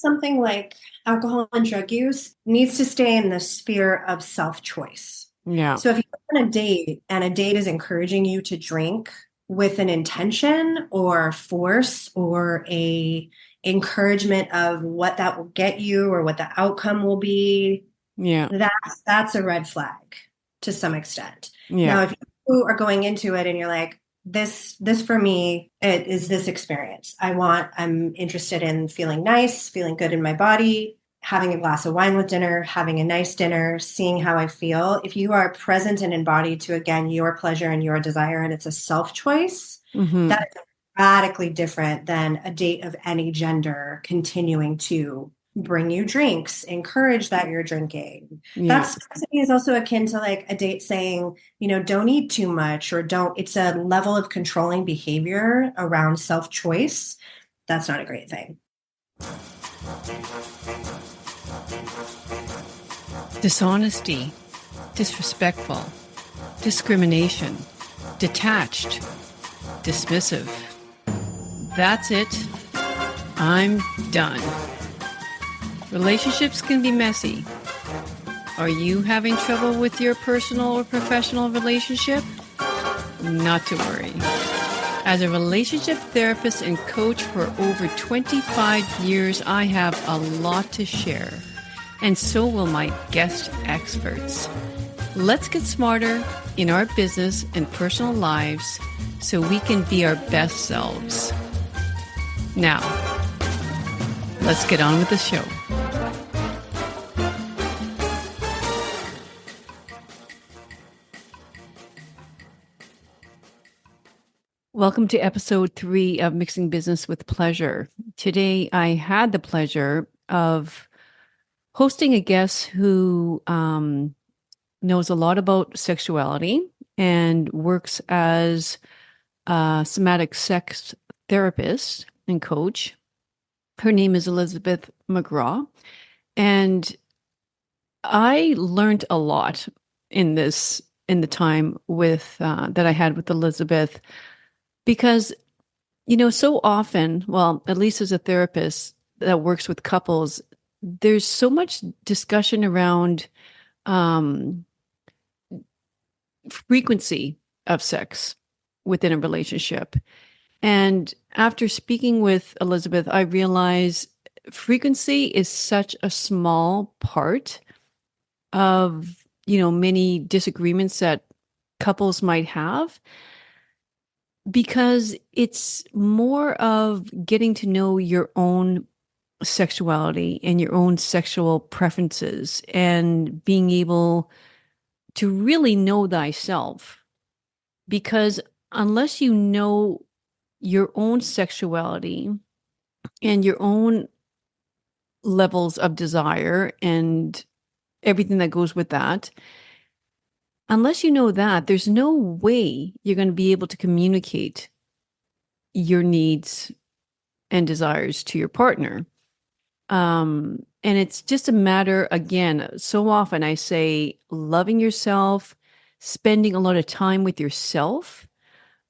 something like alcohol and drug use needs to stay in the sphere of self-choice. Yeah. So if you're on a date and a date is encouraging you to drink with an intention or force or a encouragement of what that will get you or what the outcome will be, Yeah. that's a red flag to some extent. Yeah. Now, if you are going into it and you're like, this for me, it is this experience. I'm interested in feeling nice, feeling good in my body, having a glass of wine with dinner, having a nice dinner, seeing how I feel. If you are present and embodied to, again, your pleasure and your desire, and it's a self choice, Hmm. that is radically different than a date of any gender continuing to bring you drinks, encourage that you're drinking. Yeah. That's to me is also akin to like a date saying, don't eat too much or don't, it's a level of controlling behavior around self-choice. That's not a great thing. Dishonesty, disrespectful, discrimination, detached, dismissive. That's it. I'm done. Relationships can be messy. Are you having trouble with your personal or professional relationship? Not to worry. As a relationship therapist and coach for over 25 years, I have a lot to share. And so will my guest experts. Let's get smarter in our business and personal lives so we can be our best selves. Now, let's get on with the show. Welcome to episode 3 of Mixing Business with Pleasure. Today, I had the pleasure of hosting a guest who knows a lot about sexuality and works as a somatic sex therapist and coach. Her name is Elizabeth McGrath. And I learned a lot in the time with that I had with Elizabeth because so often, well, at least as a therapist that works with couples, there's so much discussion around frequency of sex within a relationship. And after speaking with Elizabeth, I realized frequency is such a small part of, many disagreements that couples might have, because it's more of getting to know your own sexuality and your own sexual preferences and being able to really know thyself. Because unless you know your own sexuality and your own levels of desire and everything that goes with that, unless you know that, there's no way you're going to be able to communicate your needs and desires to your partner. And it's just a matter, again, so often I say loving yourself, spending a lot of time with yourself,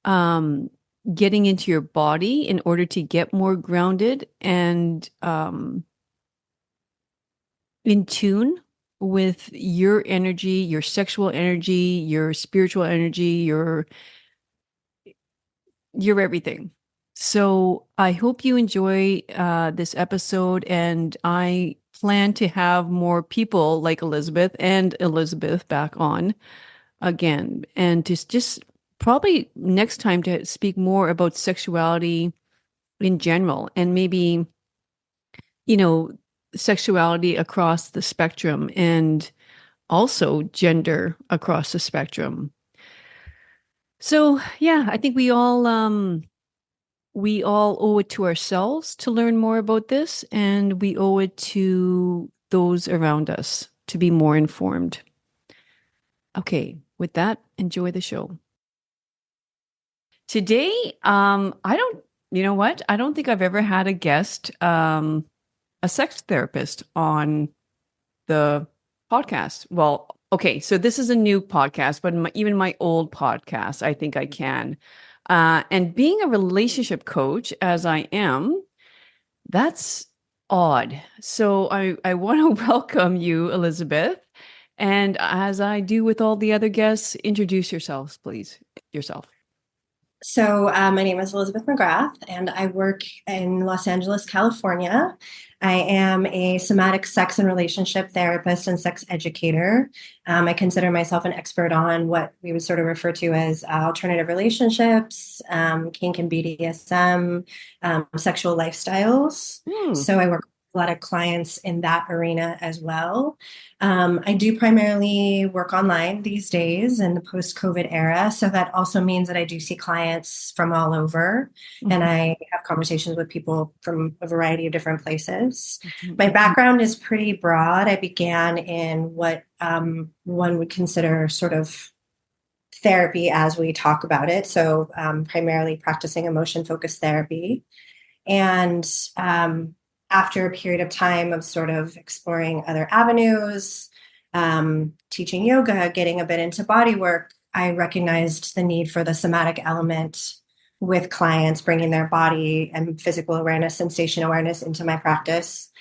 getting into your body in order to get more grounded and in tune with your energy, your sexual energy, your spiritual energy, your everything. So I hope you enjoy this episode, and I plan to have more people like Elizabeth back on again, and to just probably next time to speak more about sexuality in general, and maybe, you know, sexuality across the spectrum and also gender across the spectrum. So yeah, I think we all owe it to ourselves to learn more about this, and we owe it to those around us to be more informed. Okay, with that, enjoy the show. Today, I don't, you know what? I don't think I've ever had a guest, a sex therapist on the podcast. Well, okay, so this is a new podcast, but even my old podcast, I think I can. And being a relationship coach, as I am, that's odd. So I want to welcome you, Elizabeth. And as I do with all the other guests, introduce yourselves, please. Yourself. So, my name is Elizabeth McGrath, and I work in Los Angeles, California. I am a somatic sex and relationship therapist and sex educator. I consider myself an expert on what we would sort of refer to as alternative relationships, kink and BDSM, sexual lifestyles. Hmm. So, I work with a lot of clients in that arena as well. I do primarily work online these days in the post-COVID era. So that also means that I do see clients from all over and Mhm. I have conversations with people from a variety of different places. Mhm. My background is pretty broad. I began in what one would consider sort of therapy as we talk about it. So primarily practicing emotion-focused therapy. And after a period of time of sort of exploring other avenues, teaching yoga, getting a bit into body work, I recognized the need for the somatic element with clients, bringing their body and physical awareness, sensation awareness into my practice.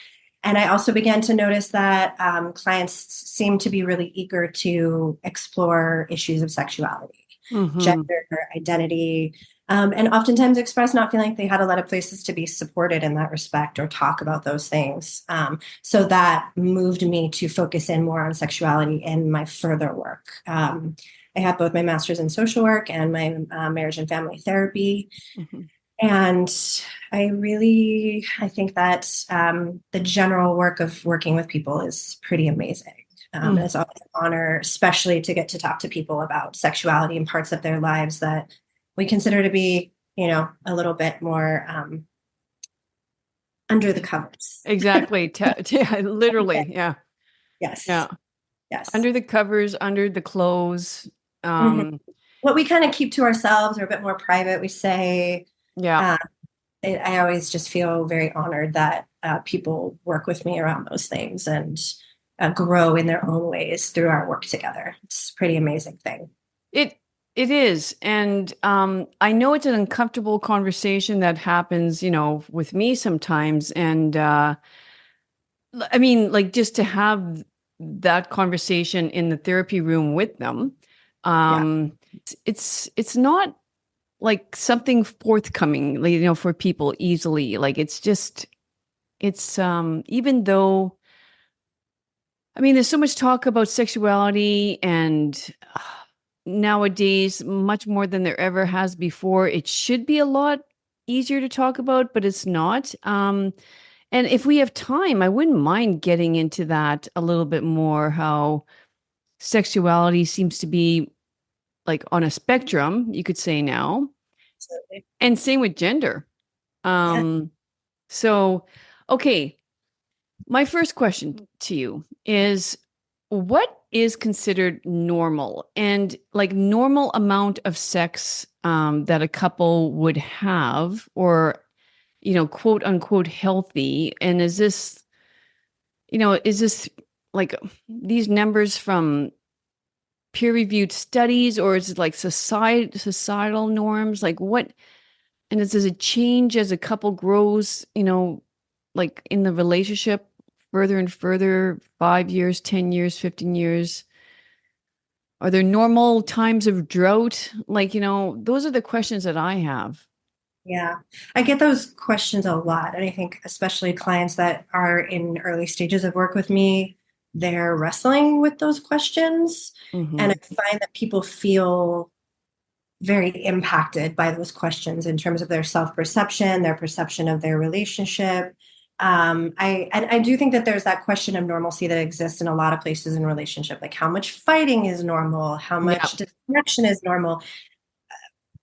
And I also began to notice that clients seem to be really eager to explore issues of sexuality, Mhm. gender, identity, and oftentimes express not feeling like they had a lot of places to be supported in that respect or talk about those things. So that moved me to focus in more on sexuality in my further work. I have both my master's in social work and my marriage and family therapy. Mhm. And I think that the general work of working with people is pretty amazing. And Mm. it's always an honor, especially to get to talk to people about sexuality and parts of their lives that we consider to be, a little bit more under the covers. Exactly. Literally. Yeah. Yes, Yeah. yes. Under the covers, under the clothes. Mhm. Um, What we kind of keep to ourselves or a bit more private, we say. yeah. Um, I always just feel very honored that people work with me around those things and grow in their own ways through our work together. It's a pretty amazing thing. It it is. And I know it's an uncomfortable conversation that happens, with me sometimes. And I mean, like just to have that conversation in the therapy room with them. Yeah, It's not like something forthcoming, like, for people easily. Like it's even though, I mean, there's so much talk about sexuality and nowadays much more than there ever has before. It should be a lot easier to talk about, but it's not. And if we have time, I wouldn't mind getting into that a little bit more, how sexuality seems to be like on a spectrum, you could say now, absolutely. and same with gender. Yeah, Um, so, okay, my first question to you is, what is considered normal, and like normal amount of sex that a couple would have, or, quote unquote healthy? And is this like these numbers from peer-reviewed studies, or is it like societal norms? Like what, and does it change as a couple grows, like in the relationship further and further, 5 years, 10 years, 15 years? Are there normal times of drought? Like, those are the questions that I have. yeah. I get those questions a lot. And I think especially clients that are in early stages of work with me, they're wrestling with those questions. And Hmm. I find that people feel very impacted by those questions in terms of their self-perception, their perception of their relationship. I do think that there's that question of normalcy that exists in a lot of places in relationship, like how much fighting is normal, how Yeah. much disconnection is normal.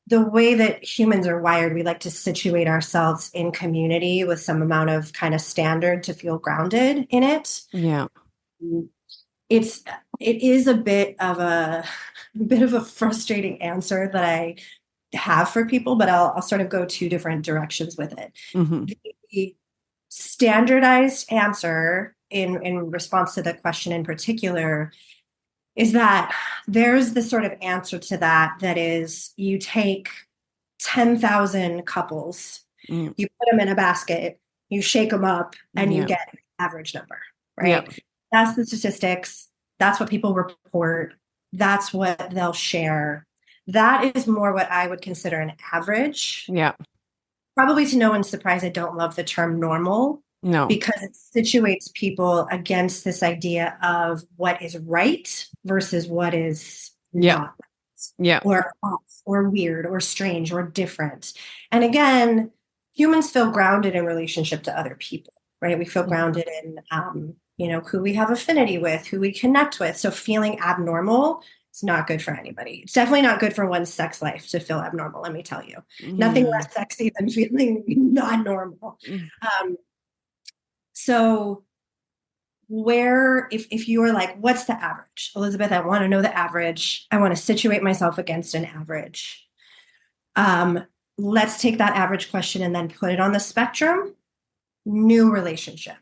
The way that humans are wired, we like to situate ourselves in community with some amount of kind of standard to feel grounded in it. Yeah. It's it is a bit of a frustrating answer that I have for people, but I'll sort of go two different directions with it. Hmm. The standardized answer in response to the question in particular is that there's the sort of answer to that is you take 10,000 couples, Mm. you put them in a basket, you shake them up, and you Yeah. get an average number, Yeah. right? That's the statistics. That's what people report. That's what they'll share. That is more what I would consider an average. Yeah. Probably to no one's surprise, I don't love the term normal No. because it situates people against this idea of what is right versus what is Yeah. not Yeah. or off or weird or strange or different. And again, humans feel grounded in relationship to other people, right? We feel grounded in, who we have affinity with, who we connect with. So feeling abnormal is not good for anybody. It's definitely not good for one's sex life to feel abnormal, let me tell you. Nothing Mm. less sexy than feeling not normal. Mm. So where if you are like, what's the average? Elizabeth, I want to know the average. I want to situate myself against an average. Let's take that average question and then put it on the spectrum. New relationship.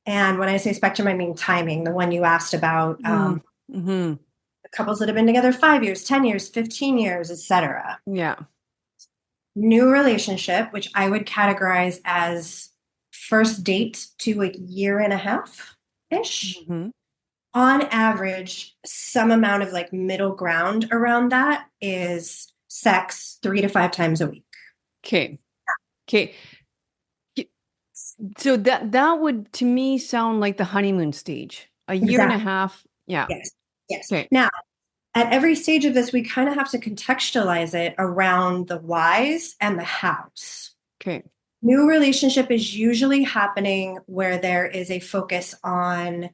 And when I say spectrum, I mean timing, the one you asked about, Mm-hmm. couples that have been together 5 years, 10 years, 15 years, etc. Yeah. New relationship, which I would categorize as first date to a year and a half ish. Mm-hmm. On average, some amount of like middle ground around that is sex 3 to 5 times a week. Okay. Okay. So that would to me sound like the honeymoon stage. A year and a Exactly. half. Yeah. Yes. Yes. Okay. Now, at every stage of this, we kind of have to contextualize it around the whys and the hows. Okay. New relationship is usually happening where there is a focus on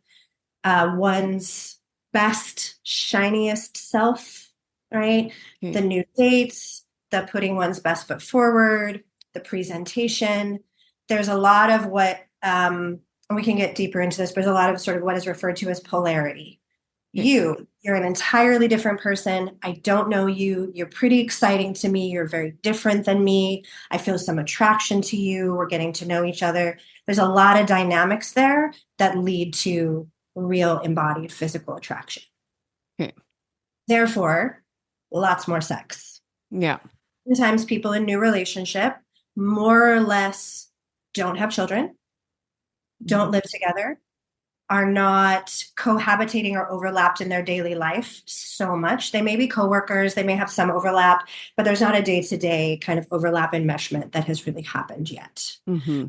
one's best, shiniest self, right? Okay. The new dates, the putting one's best foot forward, the presentation. There's a lot of what, and we can get deeper into this, but there's a lot of sort of what is referred to as polarity. Okay. You're an entirely different person. I don't know you. You're pretty exciting to me. You're very different than me. I feel some attraction to you. We're getting to know each other. There's a lot of dynamics there that lead to real embodied physical attraction. Okay. Therefore, lots more sex. Yeah. Sometimes people in new relationship more or less don't have children, don't live together, are not cohabitating or overlapped in their daily life so much. They may be coworkers, they may have some overlap, but there's not a day-to-day kind of overlap enmeshment that has really happened yet. Mm-hmm.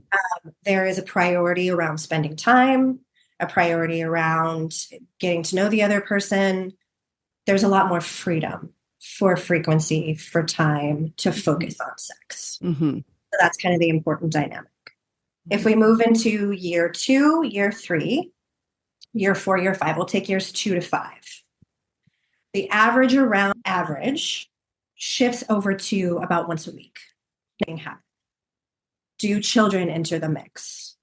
There is a priority around spending time, a priority around getting to know the other person. There's a lot more freedom for frequency, for time to focus on sex. Mm-hmm. So that's kind of the important dynamic. If we move into year 2, year 3, year 4, year 5, we'll take years 2 to 5. The average around average shifts over to about once a week. Do children enter the mix?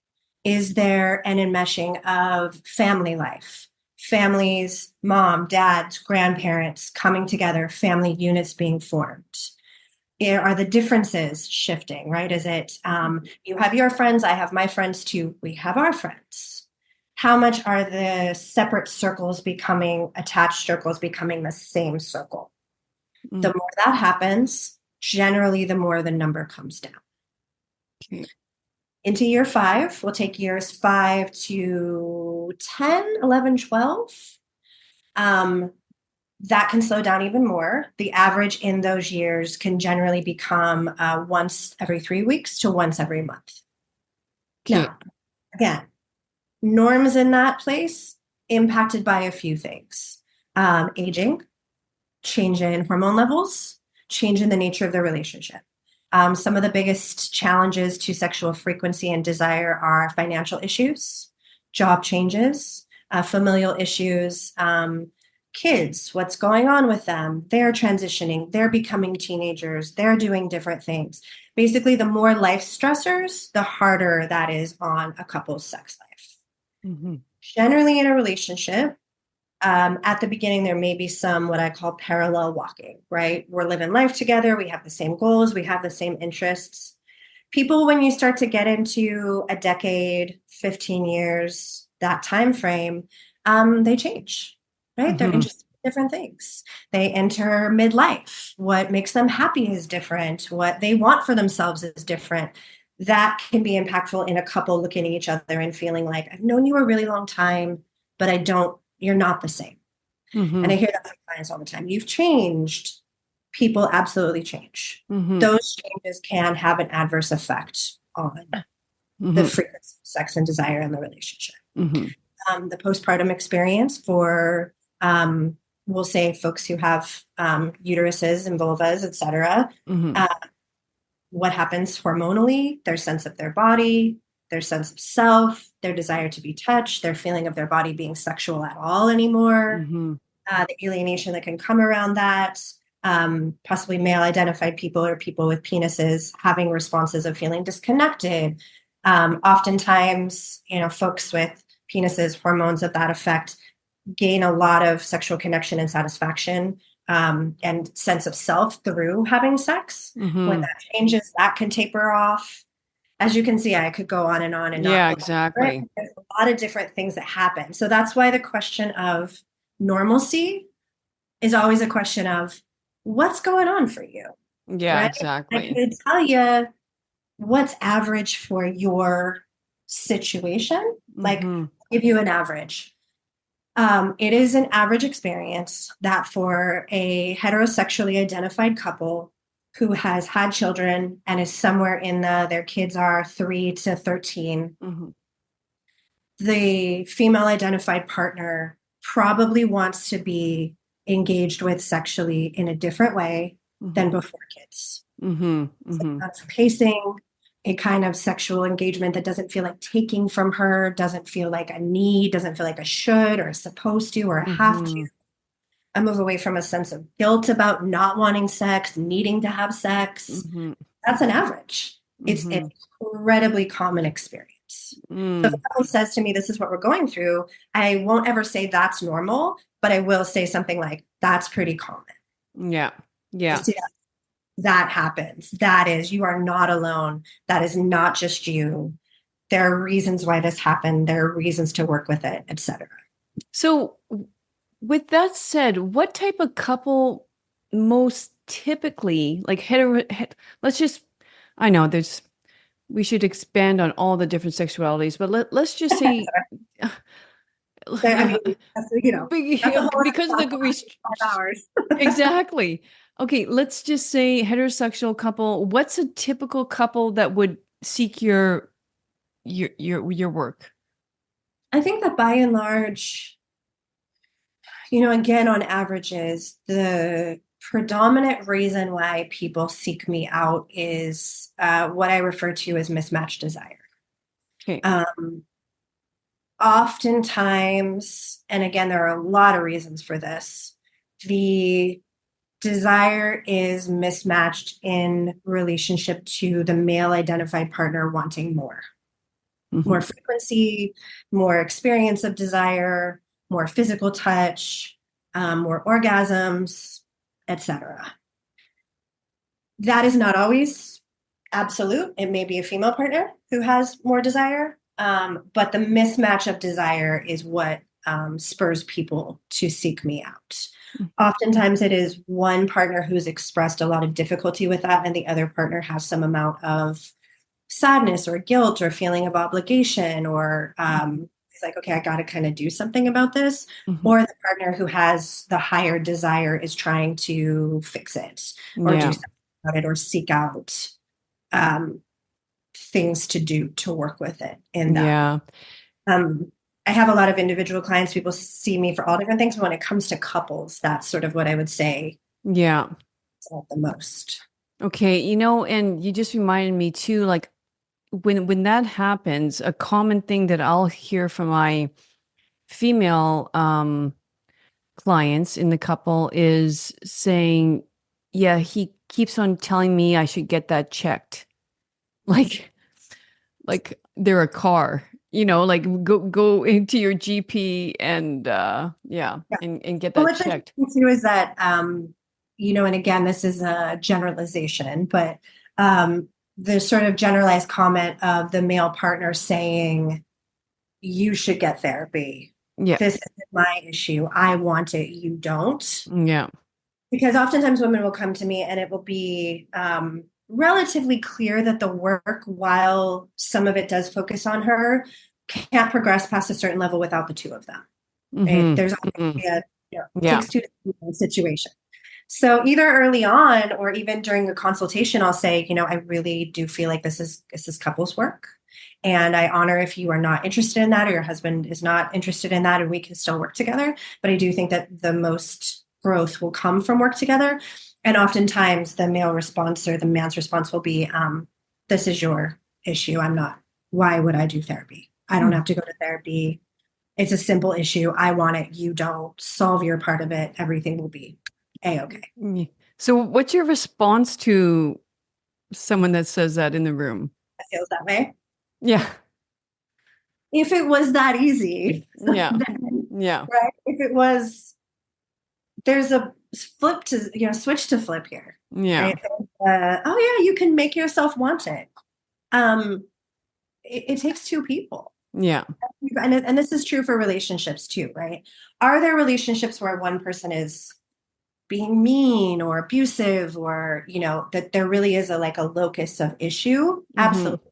Is there an enmeshing of family life? Families, mom, dad, grandparents coming together, family units being formed? Are the differences shifting, right? Is it you have your friends, I have my friends too, we have our friends? How much are the separate circles becoming attached circles becoming the same circle? The more that happens, generally, the more the number comes down. Okay. Into year 5, we'll take years 5 to 10, 11, 12. That can slow down even more. The average in those years can generally become once every 3 weeks to once every month. Okay. Now, again, norms in that place impacted by a few things. Aging, change in hormone levels, change in the nature of the relationship. Some of the biggest challenges to sexual frequency and desire are financial issues, job changes, familial issues, kids, what's going on with them? They're transitioning, they're becoming teenagers, they're doing different things. Basically, the more life stressors, the harder that is on a couple's sex life. Mm-hmm. Generally, in a relationship, at the beginning, there may be some what I call parallel walking, right? We're living life together. We have the same goals. We have the same interests. People, when you start to get into a decade, 15 years, that time frame, they change, right? Mm-hmm. They're interested in different things. They enter midlife. What makes them happy is different. What they want for themselves is different. that can be impactful in a couple looking at each other and feeling like, I've known you a really long time, but you're not the same. And I Mm-hmm. hear that from clients all the time. You've changed. People absolutely change. Mm-hmm. Those changes can have an adverse effect on the Mm-hmm. frequency of sex and desire in the relationship. Mm-hmm. The postpartum experience for, we'll say, folks who have uteruses and vulvas, et cetera, Mm-hmm. uh, what happens hormonally, their sense of their body, their sense of self, their desire to be touched, their feeling of their body being sexual at all anymore, Mm-hmm. the alienation that can come around that, possibly male identified people or people with penises having responses of feeling disconnected. Oftentimes, folks with penises, hormones of that effect gain a lot of sexual connection and satisfaction and sense of self through having sex. When Mm-hmm. that changes, that can taper off. As you can see, I could go on and not Yeah, belabor it. exactly. There's a lot of different things that happen. So that's why the question of normalcy is always a question of what's going on for you, Yeah, right? I exactly. could tell you what's average for your situation. Like, Mm-hmm. give you an average. It is an average experience that for a heterosexually identified couple who has had children and is somewhere in their kids are 3 to 13, Mm-hmm. the female identified partner probably wants to be engaged with sexually in a different way than Mm-hmm. before kids. Mm-hmm. It's Mm-hmm. kind of pacing, a kind of sexual engagement that doesn't feel like taking from her, doesn't feel like a need, doesn't feel like a should or a supposed to or a have to. Mm-hmm. I move away from a sense of guilt about not wanting sex, needing to have sex. Mm-hmm. That's an average. It's an Mm-hmm. incredibly common experience. So if Mm. someone says to me, this is what we're going through, I won't ever say that's normal, but I will say something like, that's pretty common. Yeah. I Yeah. see that happens. That is, you are not alone. That is not just you. There are reasons why this happened. There are reasons to work with it, etc. So, with that said, what type of couple most typically, like let's just, I know we should expand on all the different sexualities, but let's just say, I mean, that's a whole because of other the 5 hours. exactly. Okay, let's just say heterosexual couple. What's a typical couple that would seek your work? I think that by and large, again, on averages, the predominant reason why people seek me out is what I refer to as mismatched desire. Okay. Um, Oftentimes, and again, there are a lot of reasons for this, the desire is mismatched in relationship to the male identified partner wanting more Hmm. frequency, more experience of desire, more physical touch, more orgasms, etc. That is not always absolute. It may be a female partner who has more desire, but the mismatch of desire is what spurs people to seek me out. Oftentimes, it is one partner who's expressed a lot of difficulty with that, and the other partner has some amount of sadness or guilt or feeling of obligation, or it's like, okay, I got to kind of do something about this. Hmm. Or the partner who has the higher desire is trying to fix it or do Yeah. something about it or seek out um, things to do to work with it in that. Yeah. Um, I have a lot of individual clients. People see me for all different things. But when it comes to couples, that's sort of what I would say Yeah. is the most. Okay. And you just reminded me too, like when that happens, a common thing that I'll hear from my female clients in the couple is saying, yeah, he keeps on telling me I should get that checked. Like like they're a car, like go into your GP and yeah, Yeah. and get Well, that what's checked. interesting too is that, and again, this is a generalization, but the sort of generalized comment of the male partner saying, you should get therapy. Yeah. This is my issue. I want it. You don't. Yeah. Because oftentimes women will come to me and it will be relatively clear that the work, while some of it does focus on her, can't progress past a certain level without the two of them. Right? Mm-hmm. There's Mm-hmm. obviously a Yeah. takes two to tango situation. So either early on or even during a consultation, I'll say, I really do feel like this is couples work. And I honor if you are not interested in that or your husband is not interested in that, and we can still work together. But I do think that the most growth will come from work together. And oftentimes the male response or the man's response will be, this is your issue. I'm not, why would I do therapy? I don't have to go to therapy. It's a simple issue. I want it. You don't. Solve your part of it. Everything will be A-okay. Mm. So what's your response to someone that says that in the room? It feels that way. Yeah. If it was that easy, Yeah. then, Yeah. right? If it was, there's a flip to, switch to flip here, Yeah. right? Oh yeah, you can make yourself want it. Um, it takes two people. Yeah. And this is true for relationships too, right? Are there relationships where one person is being mean or abusive, or that there really is a locus of issue? Mm-hmm. Absolutely.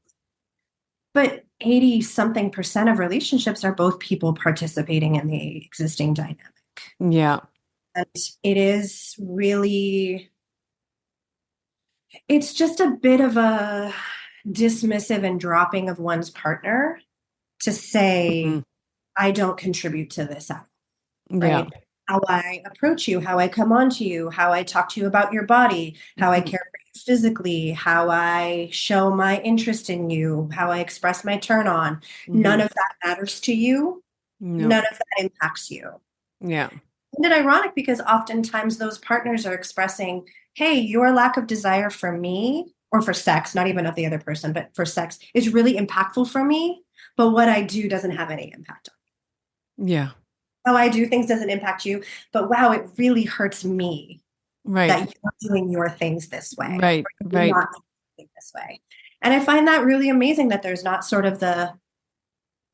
But 80 something percent of relationships are both people participating in the existing dynamic. Yeah. And it is really, it's just a bit of a dismissive and dropping of one's partner to Mm-hmm. say, I don't contribute to this at all, Yeah. right? How I approach you, how I come on to you, how I talk to you about your body, how I Mm-hmm. care for you physically, how I show my interest in you, how I express my turn on. Mm-hmm. None of that matters to you. No. None of that impacts you. Yeah. Isn't it ironic? Because oftentimes those partners are expressing, hey, your lack of desire for me or for sex, not even of the other person, but for sex is really impactful for me. But what I do doesn't have any impact on Yeah. how I do things doesn't impact you. But wow, it really hurts me Right. that you're doing your things this way Right. or you're Right. not doing this way. And I find that really amazing that there's not sort of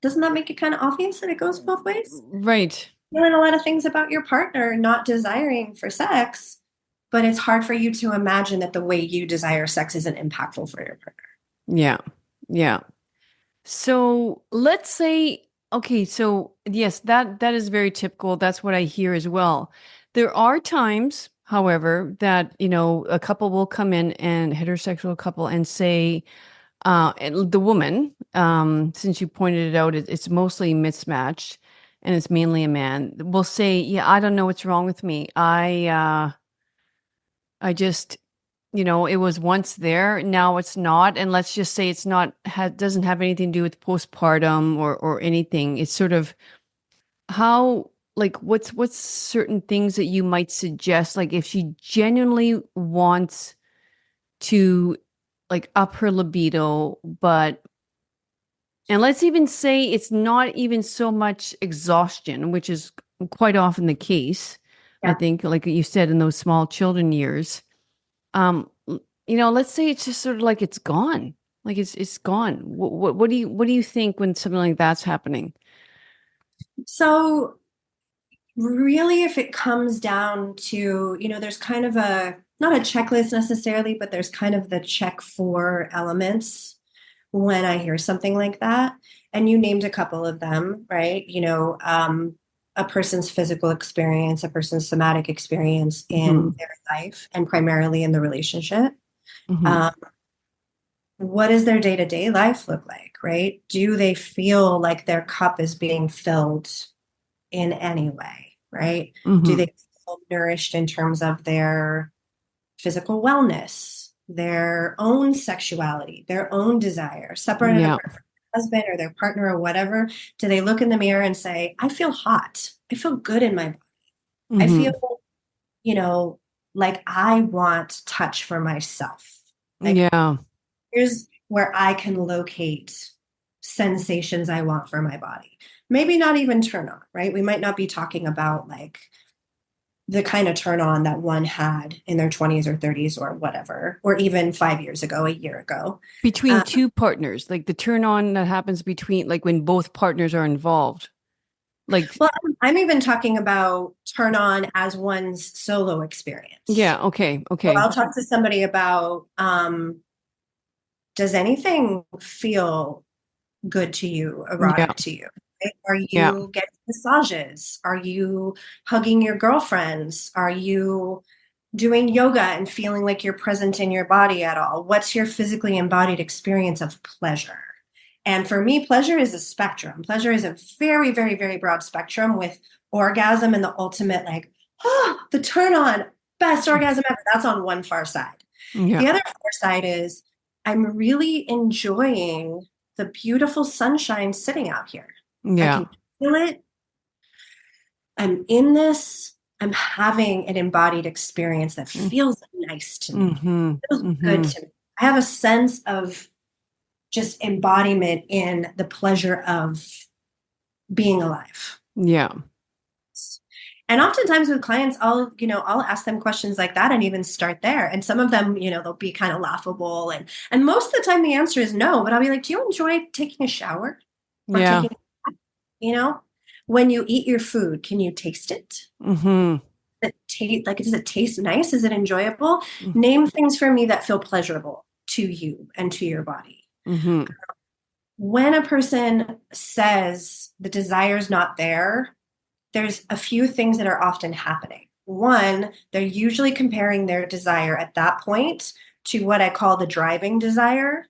doesn't that make it kind of obvious that it goes both ways? Right. Feeling a lot of things about your partner not desiring for sex, but it's hard for you to imagine that the way you desire sex isn't impactful for your partner. Yeah. Yeah. So let's say, okay, so yes, that is very typical. That's what I hear as well. There are times, however, that, a couple will come in and heterosexual couple and say, and the woman, since you pointed it out, it's mostly mismatched and it's mainly a man, will say, yeah, I don't know what's wrong with me. I just, it was once there, now it's not. And let's just say it's not, doesn't have anything to do with postpartum or anything. It's sort of how, like, what's certain things that you might suggest, like if she genuinely wants to like up her libido, and let's even say it's not even so much exhaustion, which is quite often the case. I Yeah. think, like you said, in those small children years, let's say it's just sort of like it's gone, like it's gone. What do you think when something like that's happening? So really, if it comes down to, there's kind of not a checklist necessarily, but there's kind of the check for elements when I hear something like that. And you named a couple of them, right? A person's physical experience, a person's somatic experience Hmm. in their life, and primarily in the relationship. Hmm. Um, what does their day-to-day life look like, right? Do they feel like their cup is being filled in any way, right? Do Hmm. they feel nourished in terms of their physical wellness, their own sexuality, their own desire, separate and Yeah. apart from their husband or their partner or whatever? Do they look in the mirror and say, I feel hot. I feel good in my body. I feel, Hmm. you know, like I want touch for myself. Like Yeah. here's where I can locate sensations I want for my body. Maybe not even turn on, right? We might not be talking about like the kind of turn on that one had in their 20s or 30s or whatever, or even 5 years ago, a year ago. Between Uh, two partners, like the turn on that happens between, like when both partners are involved, like well, I'm even talking about turn on as one's solo experience. Yeah. Okay. So Okay. I'll talk to somebody about, does anything feel good to you, Yeah. erotic to you? Right? Are Yeah. you getting massages? Are you hugging your girlfriends? Are you doing yoga and feeling like you're present in your body at all? What's your physically embodied experience of pleasure? And for me, pleasure is a spectrum. Pleasure is a very, very, very broad spectrum with orgasm and the ultimate, like, oh, the turn on, best orgasm ever. That's on one far side. Yeah. The other far side is I'm really enjoying the beautiful sunshine sitting out here. I Yeah. can feel it. I'm in this. I'm having an embodied experience that feels nice to me, Mm-hmm. feels good Mm-hmm. to me. I have a sense of just embodiment in the pleasure of being alive. Yeah. And oftentimes with clients, I'll ask them questions like that and even start there. And some of them, they'll be kind of laughable. And most of the time the answer is no, but I'll be like, do you enjoy taking a shower or Yeah. taking, you know, when you eat your food, can you taste it? Mm-hmm. Does it taste nice? Is it enjoyable? Name things for me that feel pleasurable to you and to your body. Mm-hmm. When a person says the desire's not there, there's a few things that are often happening. One, they're usually comparing their desire at that point to what I call the driving desire,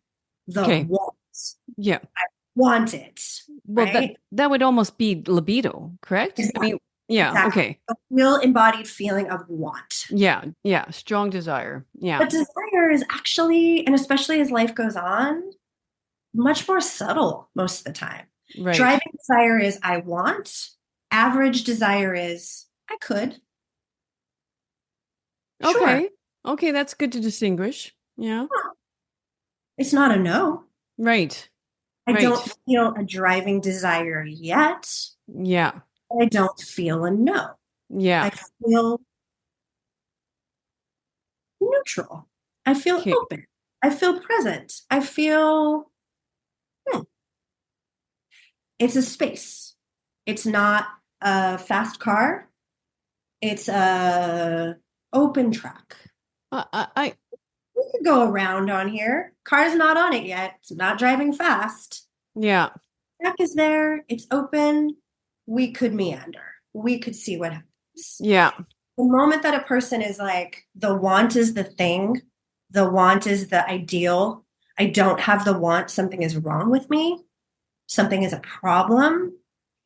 the Okay. want. Yeah. I want it, Well, right? that would almost be libido, correct? I Exactly. mean, yeah. Exactly. Okay. A real embodied feeling of want. Yeah. Yeah. Strong desire. Yeah. But desire is actually, and especially as life goes on, much more subtle most of the time. Right. Driving desire is I want. Average desire is I could. Sure. Okay. Okay. That's good to distinguish. Yeah. Huh. It's not a no. Right. I don't Right. feel a driving desire yet. Yeah. I don't feel a no. Yeah. I feel neutral. I feel Okay. open. I feel present. I feel hmm, it's a space. It's not a fast car. It's a open track. I We could go around on here. Car's not on it yet. It's not driving fast. yeah. Track is there. It's open. We could meander. We could see what happens. Yeah. The moment that a person is like, the want is the thing, the want is the ideal, I don't have the want, something is wrong with me, something is a problem,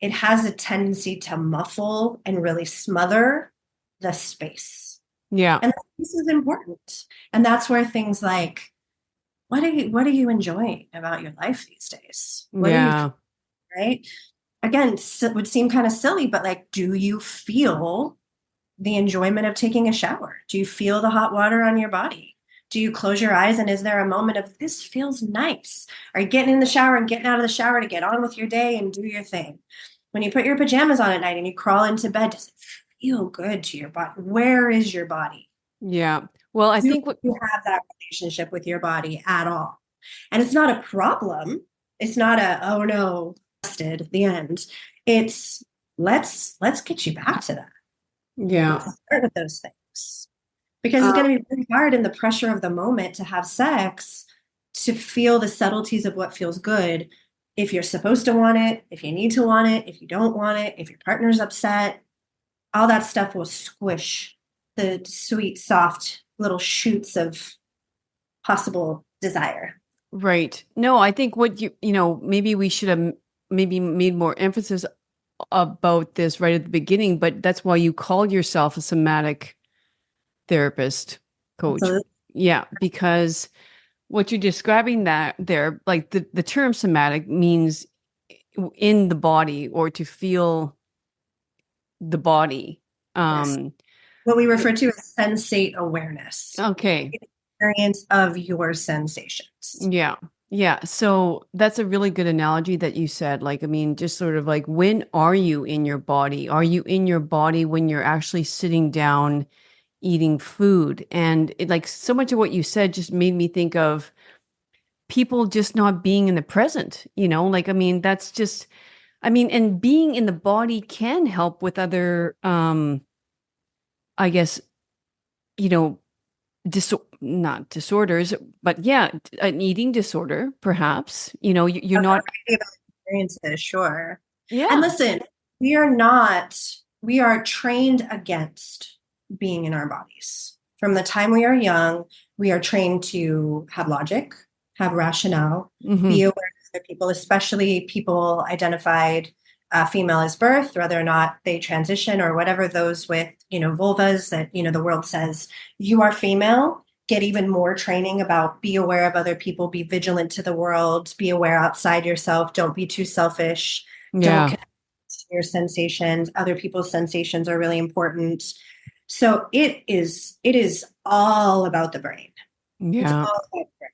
it has a tendency to muffle and really smother the space. Yeah. And this is important. And that's where things like, what are you enjoying about your life these days? What are you, Yeah. right? Again, it would seem kind of silly, but like, do you feel the enjoyment of taking a shower? Do you feel the hot water on your body? Do you close your eyes and is there a moment of this feels nice? Are you getting in the shower and getting out of the shower to get on with your day and do your thing? When you put your pajamas on at night and you crawl into bed, does it feel good to your body? Where is your body? Yeah. Well, I Do think what you have that relationship with your body at all? And it's not a problem. It's not a, oh no, busted, the end. It's let's get you back to that. yeah. Let's start with those things. Because it's Uh, going to be really hard in the pressure of the moment to have sex to feel the subtleties of what feels good if you're supposed to want it, if you need to want it, if you don't want it, if your partner's upset, all that stuff will squish the sweet, soft little shoots of possible desire. right. No, I think what maybe we should have maybe made more emphasis about this right at the beginning, but that's why you called yourself a somatic therapist coach. Absolutely. Yeah, because what you're describing that there, like the term somatic means in the body or to feel the body. Yes. Um, What we refer to as sensate awareness, okay. experience of your sensations. Yeah. Yeah. So that's a really good analogy that you said. Like, I mean, just sort of like, when are you in your body? Are you in your body when you're actually sitting down eating food? And like so much of what you said just made me think of people just not being in the present, like, I mean, that's just, I mean, and being in the body can help with other, I guess, you know, not disorders, but yeah, an eating disorder, perhaps. You're A not, variety of experiences, sure. And yeah. listen, we are not, we are trained against being in our bodies. From the time we are young, we are trained to have logic, have rationale, be Hmm. aware of other people, especially people identified female as birth, whether or not they transition or whatever, those with, vulvas that, the world says you are female, get even more training about be aware of other people, be vigilant to the world, be aware outside yourself, don't be too selfish, don't Yeah. connect to your sensations. Other people's sensations are really important. So it is all about the brain. It's all Yeah. about the brain.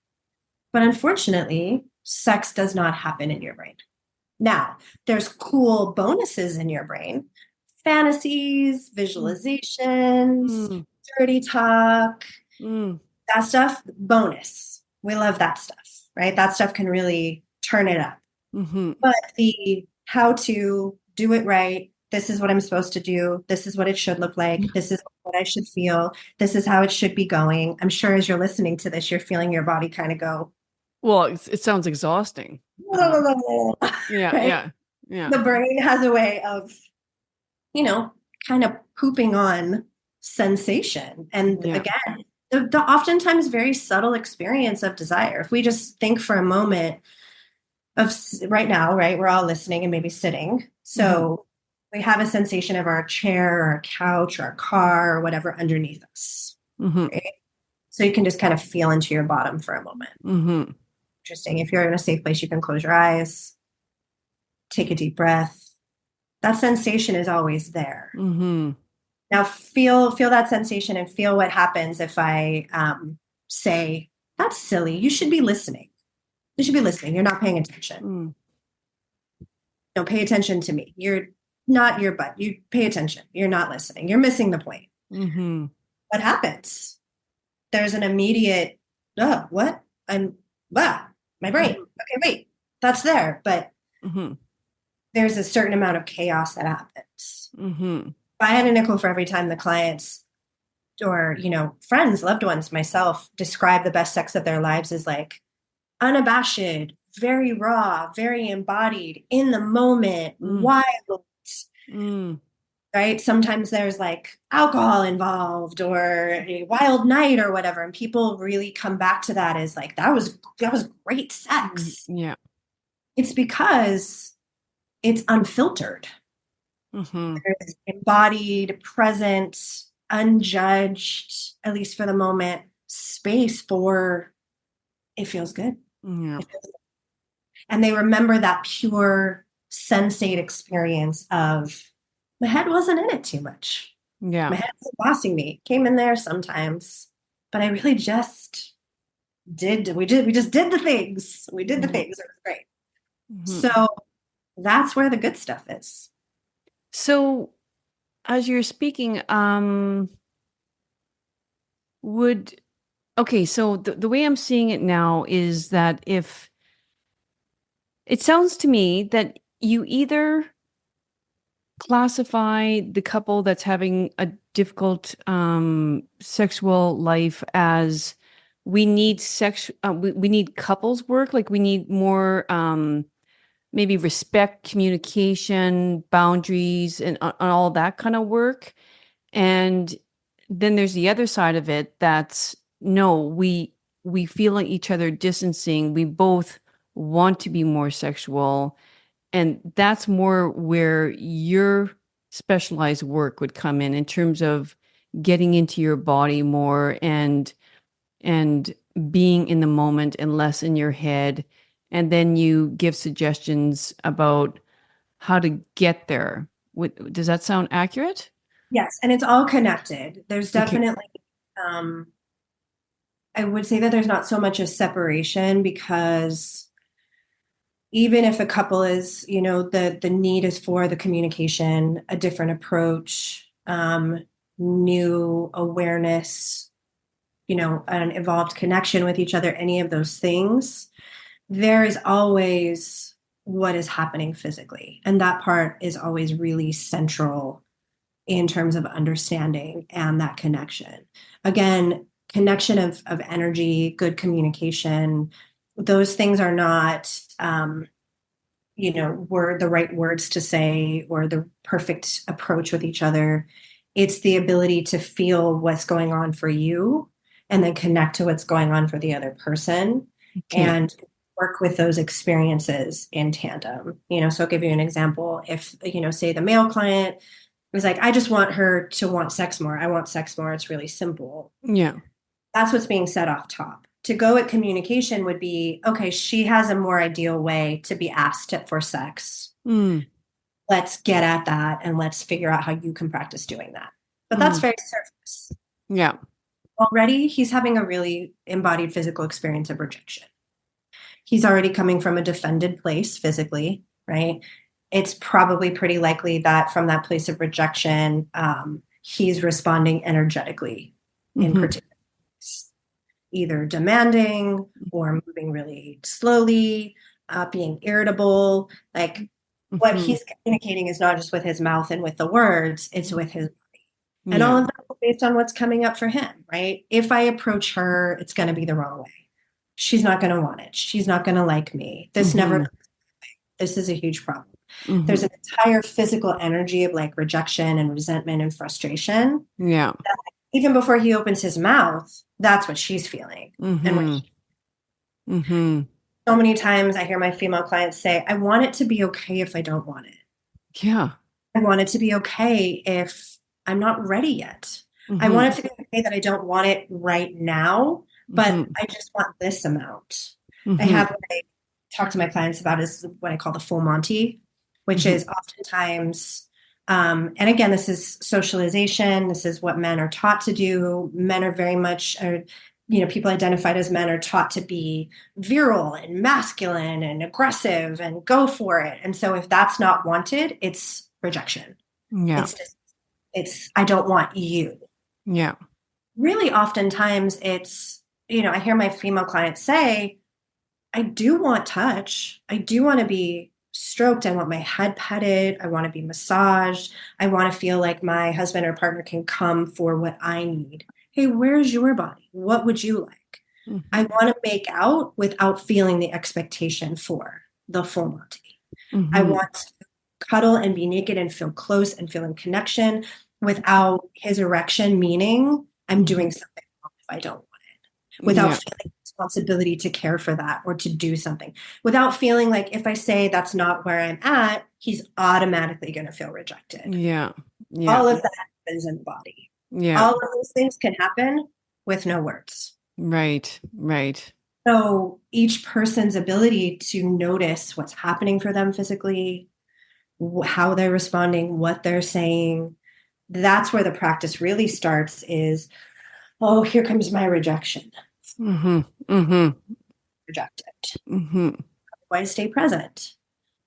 But unfortunately, sex does not happen in your brain. Now, there's cool bonuses in your brain, fantasies, Mm, visualizations, mm, dirty talk, mm, that stuff, bonus. We love that stuff, right? That stuff can really turn it up. hmm. But the how to do it right, this is what I'm supposed to do, this is what it should look like, this is what I should feel, this is how it should be going. I'm sure as you're listening to this, you're feeling your body kind of go, Well, it sounds exhausting. Yeah, right? yeah, yeah, The brain has a way of, you know, kind of pooping on sensation. And yeah. again, the oftentimes very subtle experience of desire. If we just think for a moment of right now, right, we're all listening and maybe sitting. Hmm. So we have a sensation of our chair or our couch or our car or whatever underneath us, Hmm. right? So you can just kind of feel into your bottom for a moment. Hmm. Interesting. If you're in a safe place, you can close your eyes, take a deep breath. That sensation is always there. Hmm. Now feel that sensation and feel what happens if I say, "That's silly. You should be listening. You should be listening. You're not paying attention. Mm. No, pay attention to me. You're not your butt. You pay attention. You're not listening. You're missing the point." Hmm. What happens? There's an immediate, oh, what? I'm, my brain. Hmm. Okay, wait, that's there. But Hmm. there's a certain amount of chaos that happens. Hmm. If I had a nickel for every time the clients or, friends, loved ones, myself describe the best sex of their lives as like unabashed, very raw, very embodied, in the moment, Mm. wild, Mm. right? Sometimes there's like alcohol involved or a wild night or whatever. And people really come back to that as like, that was great Mm. sex. Yeah. It's because it's unfiltered. Hmm. There's embodied, present, unjudged, at least for the moment, space for it feels good. Yeah. It feels good. And they remember that pure sensate experience of my head wasn't in it too much. Yeah. My head was bossing me. Came in there sometimes, but I really just we just did the things. We did the Hmm. things. It was great. Hmm. So that's where the good stuff is. So, as you're speaking, would okay, so the way I'm seeing it now is that if it sounds to me that you either classify the couple that's having a difficult sexual life as we need couples work, like we need more maybe respect, communication, boundaries, and all that kind of work. And then there's the other side of it that's no, we feel like each other distancing. We both want to be more sexual. And that's more where your specialized work would come in terms of getting into your body more and being in the moment and less in your head. And then you give suggestions about how to get there. Does that sound accurate? Yes, and it's all connected. There's Okay. definitely um I would say that there's not so much a separation because even if a couple is, the need is for the communication, a different approach, new awareness, an evolved connection with each other, any of those things, there is always what is happening physically. And that part is always really central in terms of understanding and that connection. Again, connection of energy, good communication, those things are not, were the right words to say or the perfect approach with each other. It's the ability to feel what's going on for you and then connect to what's going on for the other person Okay. and work with those experiences in tandem. So I'll give you an example. If, say the male client was like, I just want her to want sex more. I want sex more. It's really simple. Yeah. That's what's being said off top. To go at communication would be, okay, she has a more ideal way to be asked for sex. Mm. Let's get at that and let's figure out how you can practice doing that. But that's Mm. very surface. Yeah. Already, he's having a really embodied physical experience of rejection. He's already coming from a defended place physically, right? It's probably pretty likely that from that place of rejection, he's responding energetically in Mm-hmm. particular, either demanding or moving really slowly, being irritable. Like what Mm-hmm. he's communicating is not just with his mouth and with the words, it's with his body. And all Yeah. of that is based on what's coming up for him, right? If I approach her, it's going to be the wrong way. She's not going to want it. She's not going to like me. Mm-hmm. This is a huge problem. Mm-hmm. There's an entire physical energy of like rejection and resentment and frustration. Yeah. Even before he opens his mouth, that's what she's feeling. And Mm-hmm. Mm-hmm. so many times I hear my female clients say, I want it to be okay if I don't want it. Yeah. I want it to be okay if I'm not ready yet. I Mm-hmm. want it to be okay that I don't want it right now, but Mm-hmm. I just want this amount. I Mm-hmm. have what I talk to my clients about is what I call the full Monty, which Mm-hmm. is oftentimes, and again, this is socialization. This is what men are taught to do. Men are very much, people identified as men are taught to be virile and masculine and aggressive and go for it. And so if that's not wanted, it's rejection. Yeah. It's just, I don't want you. Yeah. Really, oftentimes I hear my female clients say, I do want touch. I do want to be stroked. I want my head petted. I want to be massaged. I want to feel like my husband or partner can come for what I need. Hey, where's your body? What would you like? I Mm-hmm. want to make out without feeling the expectation for the full Monty. I Mm-hmm. want to cuddle and be naked and feel close and feel in connection without his erection meaning I'm Mm-hmm. doing something wrong if I don't want it, without Yeah. feeling responsibility to care for that or to do something, without feeling like if I say that's not where I'm at, he's automatically going to feel rejected. Yeah. Yeah. All of that happens in the body. Yeah. All of those things can happen with no words. Right. Right. So each person's ability to notice what's happening for them physically, how they're responding, what they're saying, that's where the practice really starts is, oh, here comes my rejection. Mm-hmm. Mm-hmm. Rejected. Mm-hmm. Why to stay present?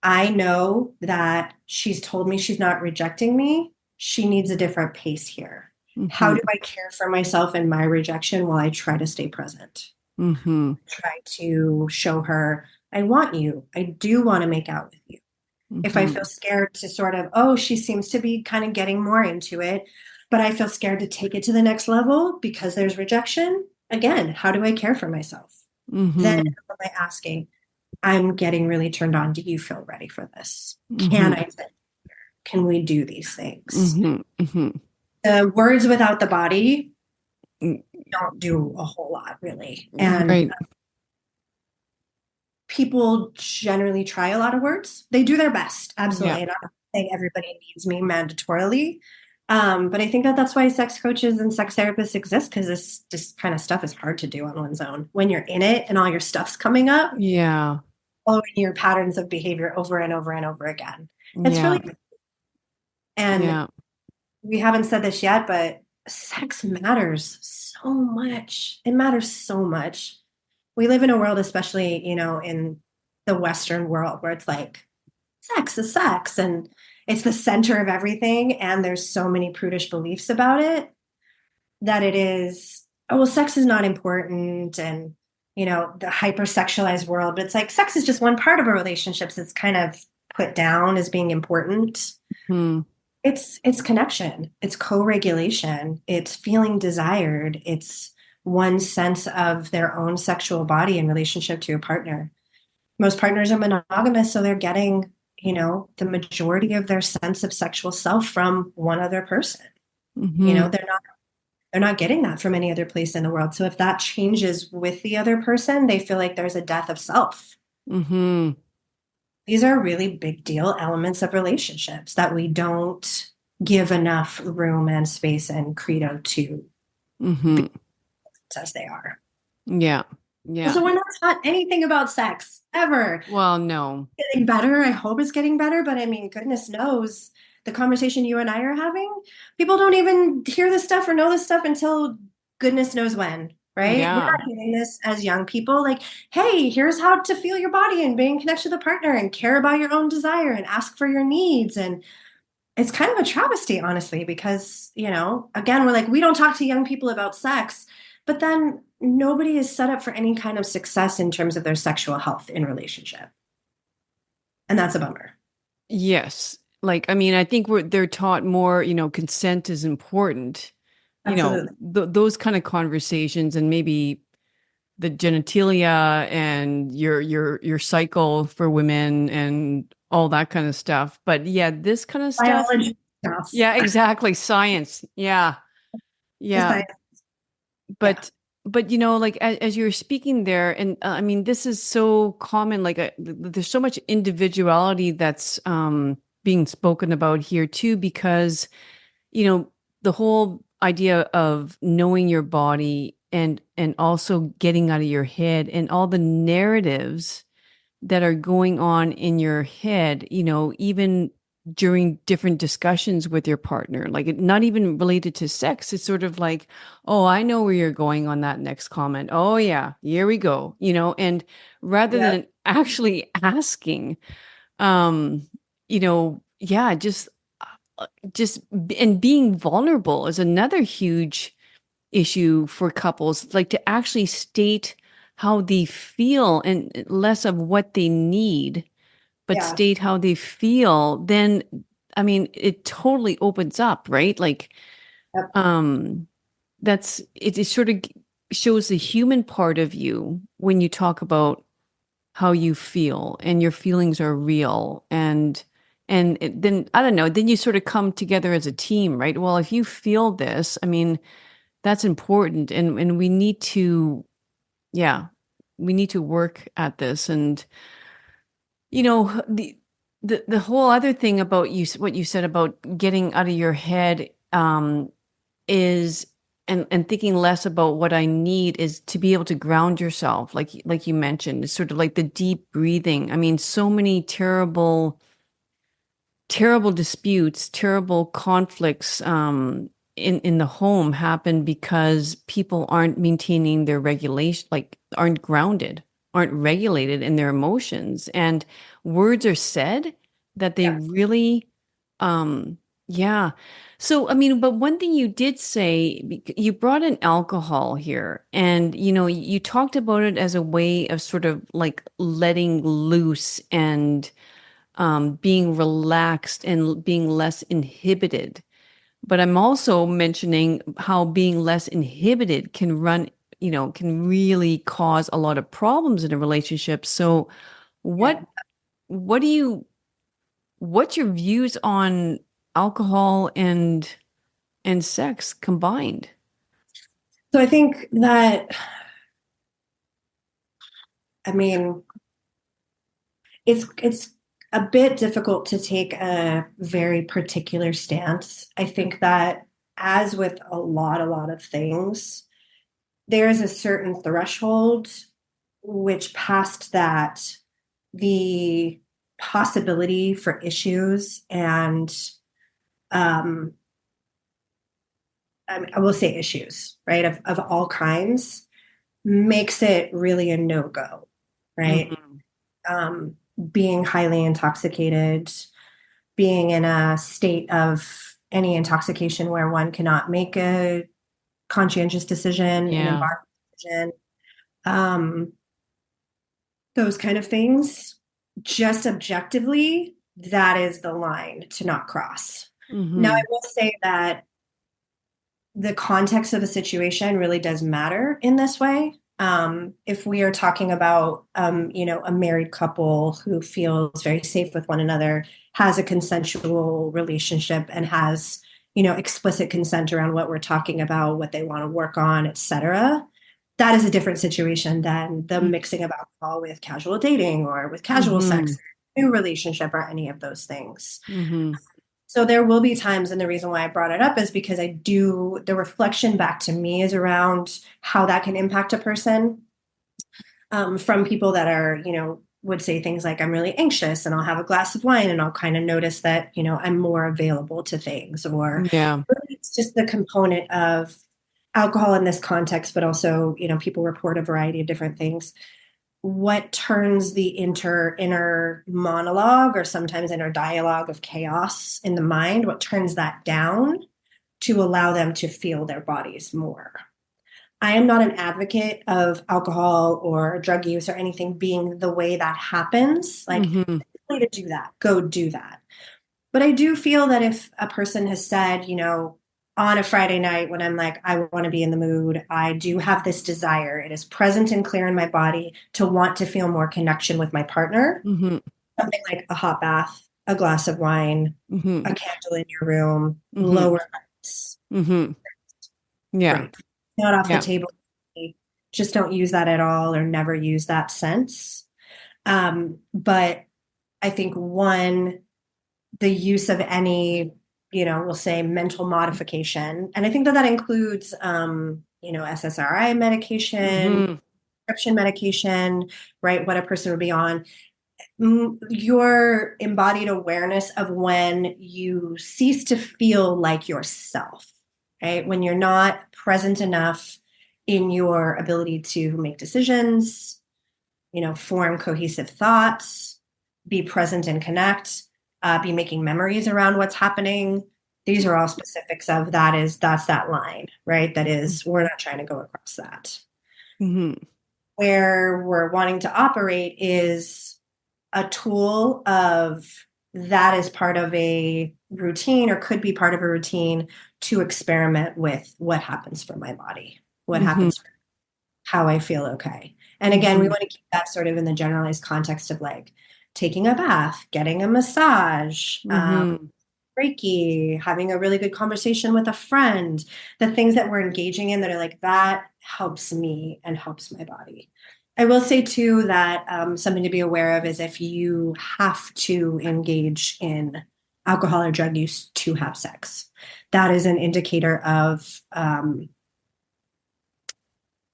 I know that she's told me she's not rejecting me. She needs a different pace here. How Mm-hmm. do I care for myself and my rejection while I try to stay present? Mm-hmm. Try to show her, I want you. I do want to make out with you. If I Mm-hmm. feel scared to sort of, oh, she seems to be kind of getting more into it, but I feel scared to take it to the next level because there's rejection. Again, how do I care for myself? Then Mm-hmm. am I asking, I'm getting really turned on. Do you feel ready for this? Can Mm-hmm. I sit? Can we do these things? Mm-hmm. Mm-hmm. The words without the body don't do a whole lot, really. And Right. people generally try a lot of words. They do their best, Yeah. absolutely. And I'm not saying everybody needs me mandatorily. But I think that that's why sex coaches and sex therapists exist because this kind of stuff is hard to do on one's own. When you're in it and all your stuff's coming up, Yeah. following your patterns of behavior over and over and over again. It's Yeah. really, and Yeah. we haven't said this yet, but sex matters so much. It matters so much. We live in a world, especially, in the Western world, where it's like sex is sex and it's the center of everything. And there's so many prudish beliefs about it that it is, oh, well, sex is not important. And the hypersexualized world, but it's like sex is just one part of a relationship. So it's kind of put down as being important. Hmm. It's connection, it's co-regulation, it's feeling desired, it's one's sense of their own sexual body in relationship to a partner. Most partners are monogamous, so they're getting, the majority of their sense of sexual self from one other person. Hmm. They're not getting that from any other place in the world. So if that changes with the other person, they feel like there's a death of self. Hmm. These are really big deal elements of relationships that we don't give enough room and space and credo to be Hmm. as they are. Yeah. Yeah. So we're not taught anything about sex ever. Well, no. Getting better. I hope it's getting better, but I mean, goodness knows the conversation you and I are having, people don't even hear this stuff or know this stuff until goodness knows when, right? We're Yeah. not hearing this as young people. Like, hey, here's how to feel your body and be in connection with a partner and care about your own desire and ask for your needs. And it's kind of a travesty, honestly, because, again, we're like, we don't talk to young people about sex, but then nobody is set up for any kind of success in terms of their sexual health in relationship. And that's a bummer. Yes. Like, I mean, I think they're taught more, consent is important, Absolutely. those kind of conversations and maybe the genitalia and your cycle for women and all that kind of stuff. But yeah, this kind of stuff. Biology stuff. Yeah, exactly. Science. Yeah. Just Yeah. like, yeah, But like as you're speaking there, and I mean, this is so common. Like, there's so much individuality that's being spoken about here too, because the whole idea of knowing your body and also getting out of your head and all the narratives that are going on in your head, even during different discussions with your partner, like not even related to sex. It's sort of like, oh, I know where you're going on that next comment. Oh, yeah, here we go, and rather yeah, than actually asking, yeah, just and being vulnerable is another huge issue for couples, like to actually state how they feel and less of what they need, but yeah, state how they feel, then I mean, it totally opens up, right? Like, yep, um, it sort of shows the human part of you when you talk about how you feel and your feelings are real then I don't know, then you sort of come together as a team, right? Well, if you feel this, I mean, that's important and we need to, yeah, we need to work at this. And the whole other thing about what you said about getting out of your head, is and thinking less about what I need is to be able to ground yourself, like you mentioned. It's sort of like the deep breathing. I mean, so many terrible disputes, terrible conflicts, in the home happen because people aren't maintaining their regulation, like aren't grounded, aren't regulated in their emotions, and words are said that they yeah. really, yeah. So, I mean, but one thing you did say, you brought in alcohol here, and you talked about it as a way of sort of like letting loose and being relaxed and being less inhibited. But I'm also mentioning how being less inhibited can really cause a lot of problems in a relationship. So what Yeah. what do you what's your views on alcohol and sex combined? So I think that, I mean, it's a bit difficult to take a very particular stance. I think that as with a lot of things, there is a certain threshold which past that the possibility for issues and um, I will say issues, right, of all kinds makes it really a no-go, right? Hmm. Um, Being highly intoxicated, being in a state of any intoxication where one cannot make a conscientious decision, an Yeah. environmental decision, um, those kind of things, just objectively, that is the line to not cross. Now, I Mm-hmm. will say that the context of a situation really does matter in this way. If we are talking about, a married couple who feels very safe with one another, has a consensual relationship, and has, explicit consent around what we're talking about, what they want to work on, etc., that is a different situation than the mixing of alcohol with casual dating or with casual Mm-hmm. sex, new relationship, or any of those things. Mm-hmm. So there will be times, and the reason why I brought it up is because the reflection back to me is around how that can impact a person, from people that are, would say things like, I'm really anxious and I'll have a glass of wine and I'll kind of notice that, I'm more available to things, or Yeah. really it's just the component of alcohol in this context, but also, people report a variety of different things. What turns the inner monologue, or sometimes inner dialogue of chaos in the mind, what turns that down to allow them to feel their bodies more? I am not an advocate of alcohol or drug use or anything being the way that happens. Like, Mm-hmm. way to do that, go do that. But I do feel that if a person has said, on a Friday night when I'm like, I want to be in the mood, I do have this desire, it is present and clear in my body to want to feel more connection with my partner, Mm-hmm. something like a hot bath, a glass of wine, Mm-hmm. a candle in your room, Mm-hmm. lower lights, Mm-hmm. Yeah. great. Not off the Yeah. table. Just don't use that at all, or never use that sense. But I think one, the use of any, we'll say mental modification. And I think that that includes, SSRI medication, Mm-hmm. prescription medication, right? What a person would be on. Your embodied awareness of when you cease to feel like yourself, right? When you're not present enough in your ability to make decisions, form cohesive thoughts, be present and connect, be making memories around what's happening. These are all specifics of that's that line, right? That is, we're not trying to go across that. Mm-hmm. Where we're wanting to operate is a tool of that is part of a routine, or could be part of a routine, to experiment with what happens for my body, what Mm-hmm. happens, how I feel okay. And again, we Mm-hmm. want to keep that sort of in the generalized context of like taking a bath, getting a massage, Mm-hmm. Reiki, having a really good conversation with a friend, the things that we're engaging in that are like, that helps me and helps my body. I will say too that, something to be aware of is if you have to engage in alcohol or drug use to have sex, that is an indicator of,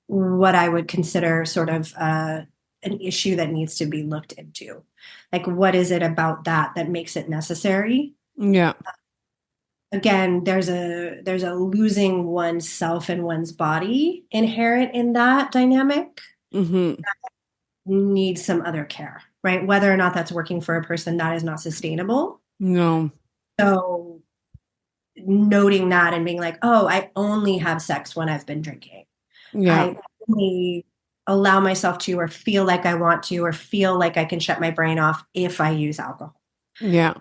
what I would consider sort of, an issue that needs to be looked into. Like, what is it about that that makes it necessary? Yeah. Again, there's a losing oneself and one's body inherent in that dynamic. Mm-hmm. Needs some other care, right? Whether or not that's working for a person, that is not sustainable. No. So noting that and being like, oh, I only have sex when I've been drinking. Yeah. I only allow myself to, or feel like I want to, or feel like I can shut my brain off if I use alcohol. Yeah.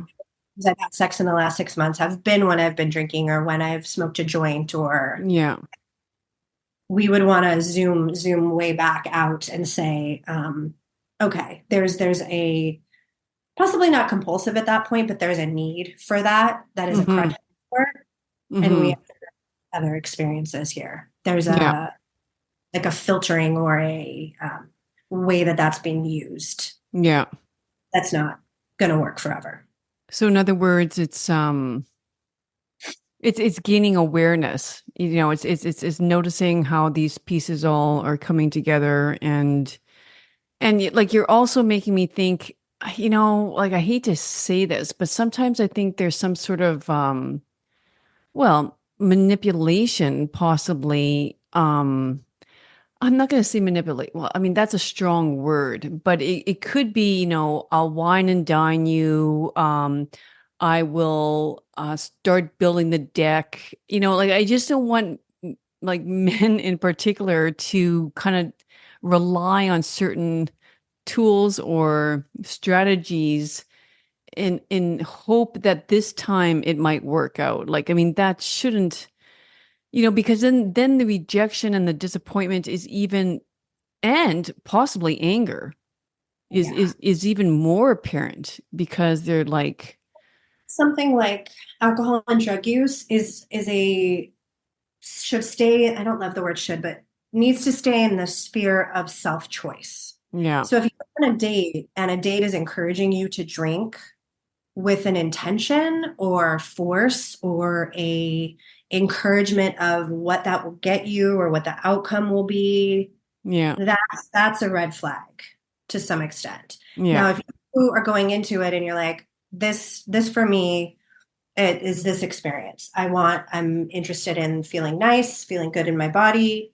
Because I've had sex in the last 6 months have been when I've been drinking, or when I've smoked a joint, or Yeah. we would want to zoom way back out and say, okay, there's a, possibly not compulsive at that point, but there's a need for that is a Mm-hmm. crutch for, and we Mm-hmm. have other experiences here. There's Yeah. a, like a filtering, or a, way that that's being used. Yeah. That's not going to work forever. So in other words, it's gaining awareness. It's noticing how these pieces all are coming together, like you're also making me think, like I hate to say this, but sometimes I think there's some sort of well, manipulation possibly. I'm not going to say manipulate. Well, I mean, that's a strong word, but it could be, I'll wine and dine you. I will start building the deck. Like I just don't want like men in particular to kind of rely on certain tools or strategies in hope that this time it might work out. Like, I mean, that shouldn't, because then the rejection and the disappointment is even, and possibly anger is Yeah. is is even more apparent because they're like, Something like alcohol and drug use is a should stay, I don't love the word should, but needs to stay in the sphere of self-choice. yeah, So if you're on a date and a date is encouraging you to drink with an intention or force or a encouragement of what that will get you or what the outcome will be, yeah, that's a red flag to some extent. yeah, Now, if you are going into it and you're like, this for me, it is this experience. I'm interested in feeling nice, feeling good in my body,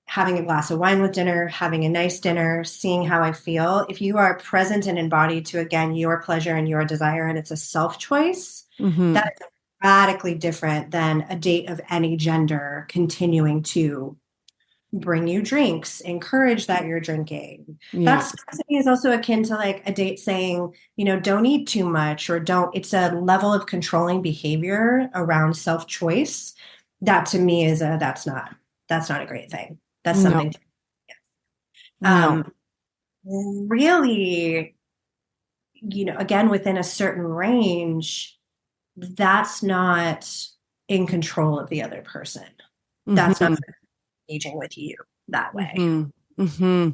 having a glass of wine with dinner, having a nice dinner, seeing how I feel. If you are present and embodied to, again, your pleasure and your desire, and it's a self choice, mm-hmm, that is radically different than a date of any gender continuing to bring you drinks, encourage that you're drinking. yeah, That's to me is also akin to like a date saying, don't eat too much or don't, it's a level of controlling behavior around self-choice. That to me is that's not a great thing. That's no, something no, um really, again within a certain range, that's not in control of the other person. That's not mm-hmm, engaging with you that way. mm-hmm, mm-hmm.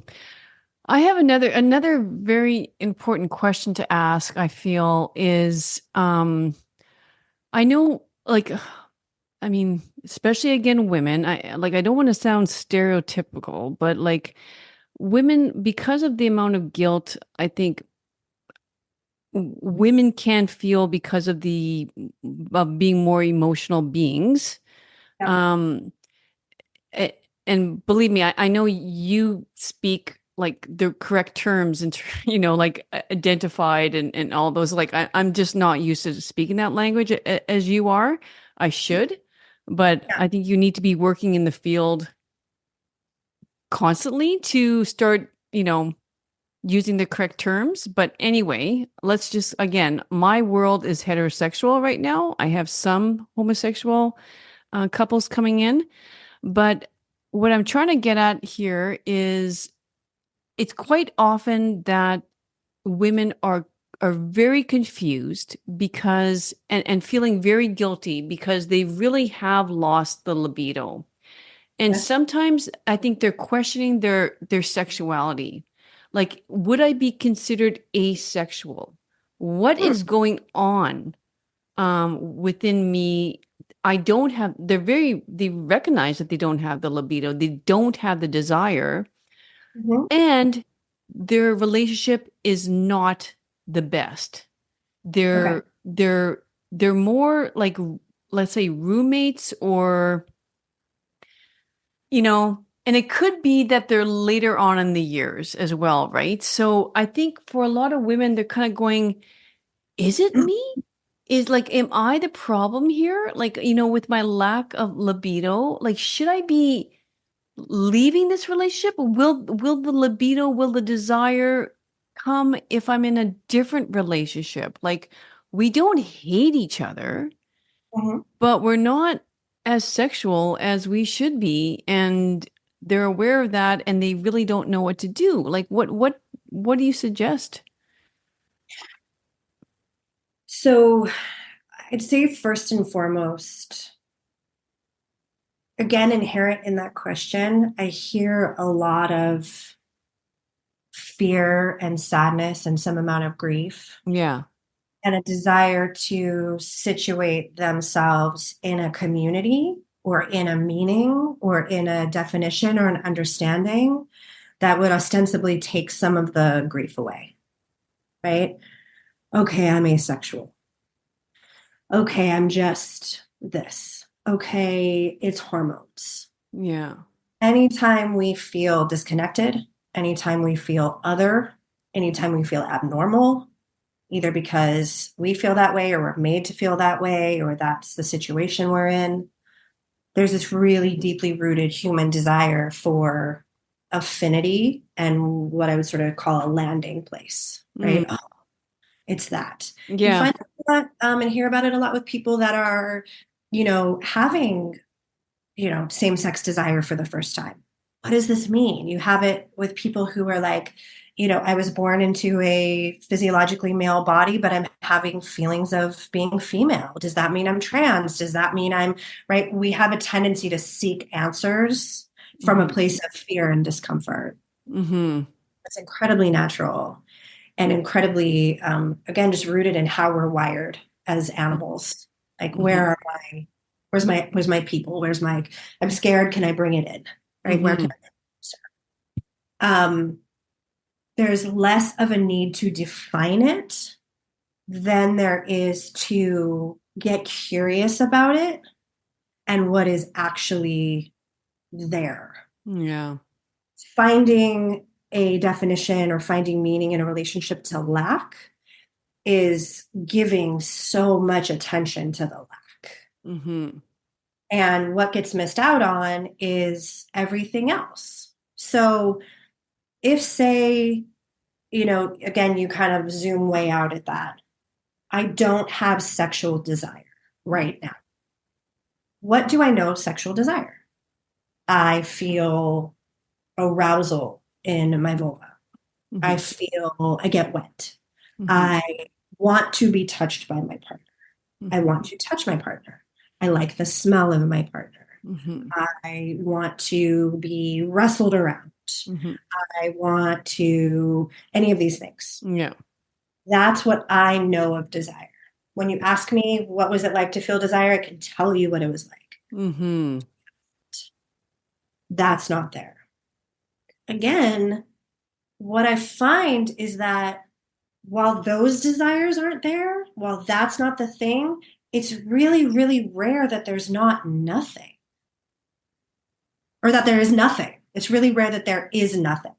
I have another very important question to ask, I feel, is I know, like, I mean, especially again women, I don't want to sound stereotypical, but like women, because of the amount of guilt, I think women can feel because of the of being more emotional beings. Yep. Um and believe me, I know you speak like the correct terms and like identified and all those. Like I'm just not used to speaking that language as you are. I should, but Yeah. I think you need to be working in the field constantly to start, using the correct terms. But anyway, let's just, again, my world is heterosexual right now. I have some homosexual couples coming in. But what I'm trying to get at here is it's quite often that women are very confused because and feeling very guilty because they really have lost the libido. And Okay. sometimes I think they're questioning their sexuality. Like, would I be considered asexual? What Hmm. is going on within me? They recognize that they don't have the libido, they don't have the desire, Mhm. and their relationship is not the best. Okay. They're more like, let's say, roommates, or and it could be that they're later on in the years as well, right? So I think for a lot of women, they're kind of going, is it me? Is like, am I the problem here? Like, with my lack of libido, like, should I be leaving this relationship? Will the libido, will the desire come if I'm in a different relationship? Like, we don't hate each other, Mhm. but we're not as sexual as we should be, and they're aware of that, and they really don't know what to do. Like, what do you suggest? So I'd say first and foremost, again, inherent in that question, I hear a lot of fear and sadness and some amount of grief Yeah. and a desire to situate themselves in a community or in a meaning or in a definition or an understanding that would ostensibly take some of the grief away, right? Okay, I'm asexual. Okay, I'm just this. Okay, it's hormones. Yeah. Anytime we feel disconnected, anytime we feel other, anytime we feel abnormal, either because we feel that way or we're made to feel that way or that's the situation we're in, there's this really deeply rooted human desire for affinity and what I would sort of call a landing place, right? Mm. It's that. You Yeah. find that and hear about it a lot with people that are, having, same-sex desire for the first time. What does this mean? You have it with people who are like, I was born into a physiologically male body, but I'm having feelings of being female. Does that mean I'm trans? Does that mean I'm right? We have a tendency to seek answers from a Mm-hmm. place of fear and discomfort. Mm-hmm. It's incredibly natural and incredibly again just rooted in how we're wired as animals. Like where Mm-hmm. are my where's my people, I'm scared, can I bring it in, right? Where can Mm-hmm. I there's less of a need to define it than there is to get curious about it and what is actually there. Yeah. Finding a definition or finding meaning in a relationship to lack is giving so much attention to the lack. Mm-hmm. And what gets missed out on is everything else. So, if, say, again, you kind of zoom way out at that, I don't have sexual desire right now. What do I know of sexual desire? I feel arousal in my vulva. Mm-hmm. I get wet. Mm-hmm. I want to be touched by my partner. I Mm-hmm. want to touch my partner. I like the smell of my partner. Mm-hmm. I want to be wrestled around. Mm-hmm. I want to, any of these things. Yeah. That's what I know of desire. When you ask me, what was it like to feel desire? I can tell you what it was like. Mm-hmm. That's not there. Again, what I find is that while those desires aren't there, while that's not the thing, it's really, really rare that there's not nothing or that there is nothing. It's really rare that there is nothing.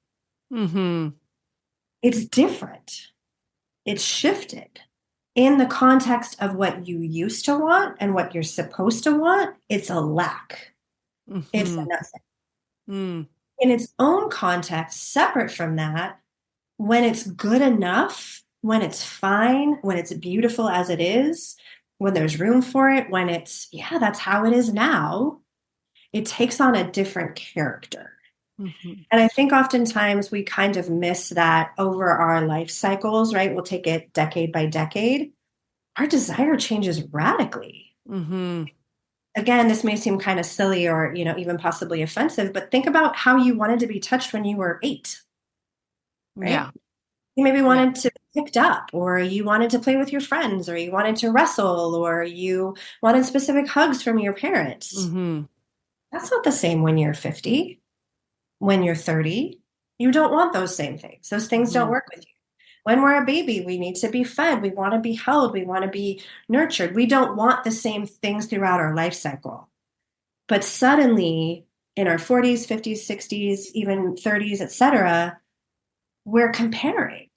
Mm-hmm. It's different. It's shifted. In the context of what you used to want and what you're supposed to want, it's a lack. It's a Mm-hmm. nothing. Mm. In its own context, separate from that, when it's good enough, when it's fine, when it's beautiful as it is, when there's room for it, when it's, yeah, that's how it is now, it takes on a different character. Mm-hmm. And I think oftentimes we kind of miss that over our life cycles, right? We'll take it decade by decade. Our desire changes radically. Mm-hmm. Again, this may seem kind of silly or, even possibly offensive, but think about how you wanted to be touched when you were 8, Yeah. right? You maybe Yeah. wanted to be picked up, or you wanted to play with your friends, or you wanted to wrestle, or you wanted specific hugs from your parents. Mm-hmm. That's not the same when you're 50, when you're 30. You don't want those same things. Those things don't Mm-hmm. work with you. When we're a baby, we need to be fed. We want to be held. We want to be nurtured. We don't want the same things throughout our life cycle. But suddenly, in our 40s, 50s, 60s, even 30s, etc., we're comparing.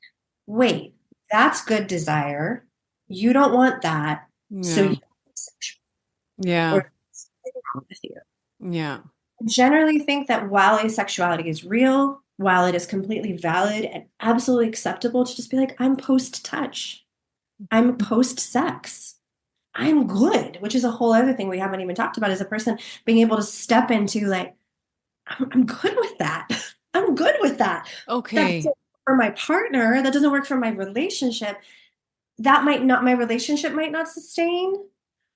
Wait, that's good desire. You don't want that. So Yeah. you're sexual Yeah. or something wrong with you. Yeah. I generally think that while asexuality is real, while it is completely valid and absolutely acceptable to just be like, I'm post touch, I'm post sex, I'm good, which is a whole other thing we haven't even talked about as a person being able to step into like, I'm good with that. I'm good with that. That doesn't Okay. work for my partner. That doesn't work for my relationship. My relationship might not sustain,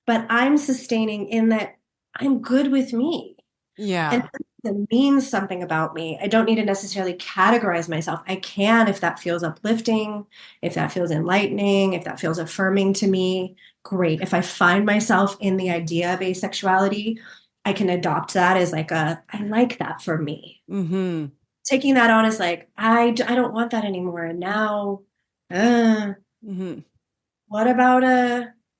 but I'm sustaining in that I'm good with me. And Yeah. that means something about me. I don't need to necessarily categorize myself. I can if that feels uplifting, if that feels enlightening, if that feels affirming to me, great. If I find myself in the idea of asexuality, I can adopt that as like I like that for me. Mm-hmm. Taking that on as like, I don't want that anymore. And now, uh, Mm-hmm. what about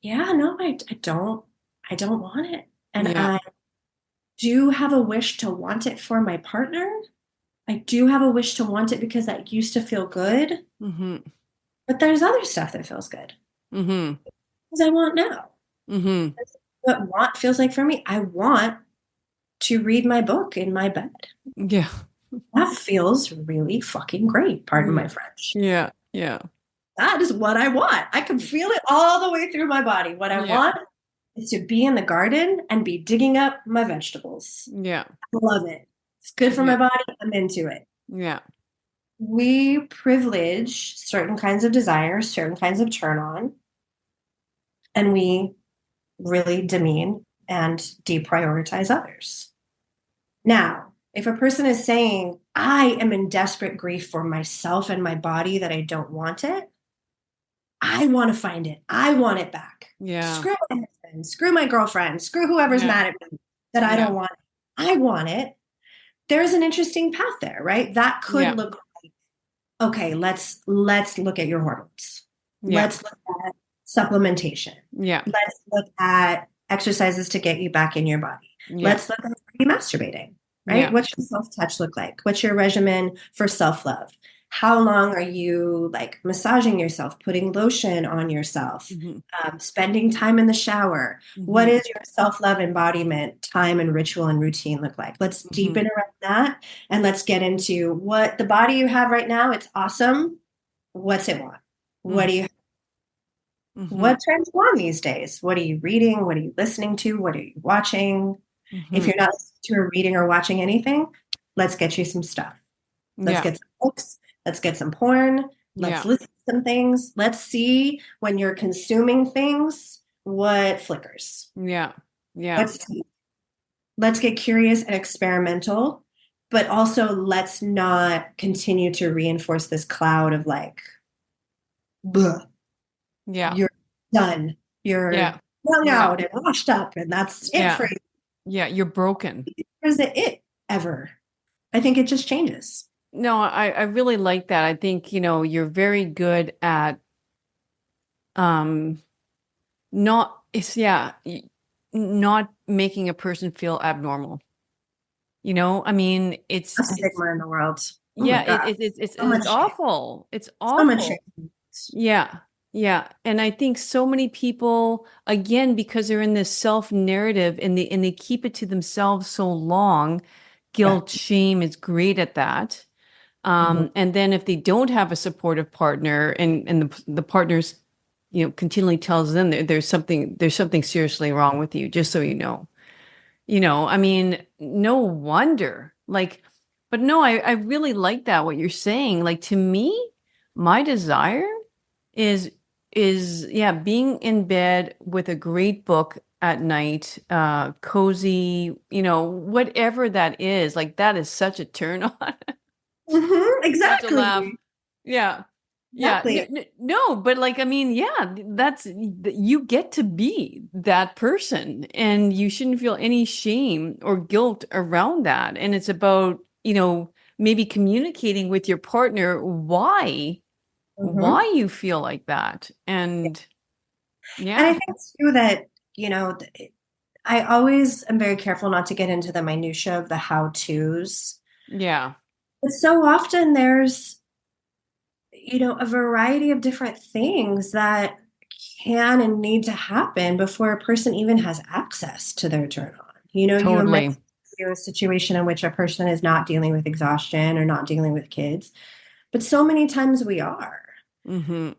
yeah, no, I don't want it. And Yeah. I do have a wish to want it for my partner. I do have a wish to want it because that used to feel good, Mm-hmm. but there's other stuff that feels good Mm-hmm. because I want now. Mm-hmm. That's what want feels like for me. I want to read my book in my bed. Yeah. That feels really fucking great. Pardon my Yeah. French. Yeah. Yeah. That is what I want. I can feel it all the way through my body. What I Yeah. want is to be in the garden and be digging up my vegetables. Yeah. I love it. It's good for my Yeah. body. I'm into it. Yeah. We privilege certain kinds of desires, certain kinds of turn on, and we really demean and deprioritize others. Now, if a person is saying, I am in desperate grief for myself and my body that I don't want it, I want to find it. I want it back. Yeah. Screw my husband, screw my girlfriend, screw whoever's Yeah. mad at me that I Yeah. don't want it. I want it. There's an interesting path there, right? That could Yeah. look like, okay, let's look at your hormones. Yeah. Let's look at supplementation. Yeah. Let's look at exercises to get you back in your body. Yeah. Let's look at, are you masturbating, right? Yeah. What's your self-touch look like? What's your regimen for self-love? How long are you like massaging yourself, putting lotion on yourself, Hmm. spending time in the shower? What Hmm. is your self-love embodiment, time and ritual and routine look like? Let's Hmm. deepen around that and let's get into what the body you have right now. It's awesome. What's it want? What do you Hmm. what turns you on these days? What are you reading? What are you listening to? What are you watching? If Hmm. you're not listening to or reading or watching anything, let's get you some stuff. Let's Yeah. get some books. Let's get some porn. Let's Yeah. listen to some things. Let's see when you're consuming things, what flickers. Yeah. Yeah. Let's let's get curious and experimental, but also let's not continue to reinforce this cloud of like, "Bleh, Yeah. you're done. You're Yeah. wrung Yeah. out and washed up, and that's it Yeah. for you." Yeah. You're broken. Or is it ever? I think it just changes. No, I really like that. I think, you're very good at um not it's yeah, not making a person feel abnormal. I mean, A it's stigma in the world. Oh my yeah, God. So it's much shame. awful. It's So much awful. shame. Yeah. Yeah. And I think so many people, again, because they're in this self-narrative and they keep it to themselves so long, Yeah. guilt, shame is great at that. Mhm. And then if they don't have a supportive partner and the partner's, continually tells them there's something seriously wrong with you, just so you know. I mean, no wonder. Like, but no, I really like that what you're saying. Like to me, my desire is yeah, being in bed with a great book at night, cozy, whatever that is, like that is such a turn on. Such a laugh. Exactly. Yeah. Yeah. Exactly. No, but like, I mean, yeah, you get to be that person and you shouldn't feel any shame or guilt around that. And it's about, maybe communicating with your partner why Mhm. you feel like that. And And I yeah, think too that, you know, I always am very careful not to get into the minutia of the how-tos. yeah, But so often there's, a variety of different things that can and need to happen before a person even has access to their turn on. You totally. imagine a situation in which a person is not dealing with exhaustion or not dealing with kids, but so many times we are. Hmm.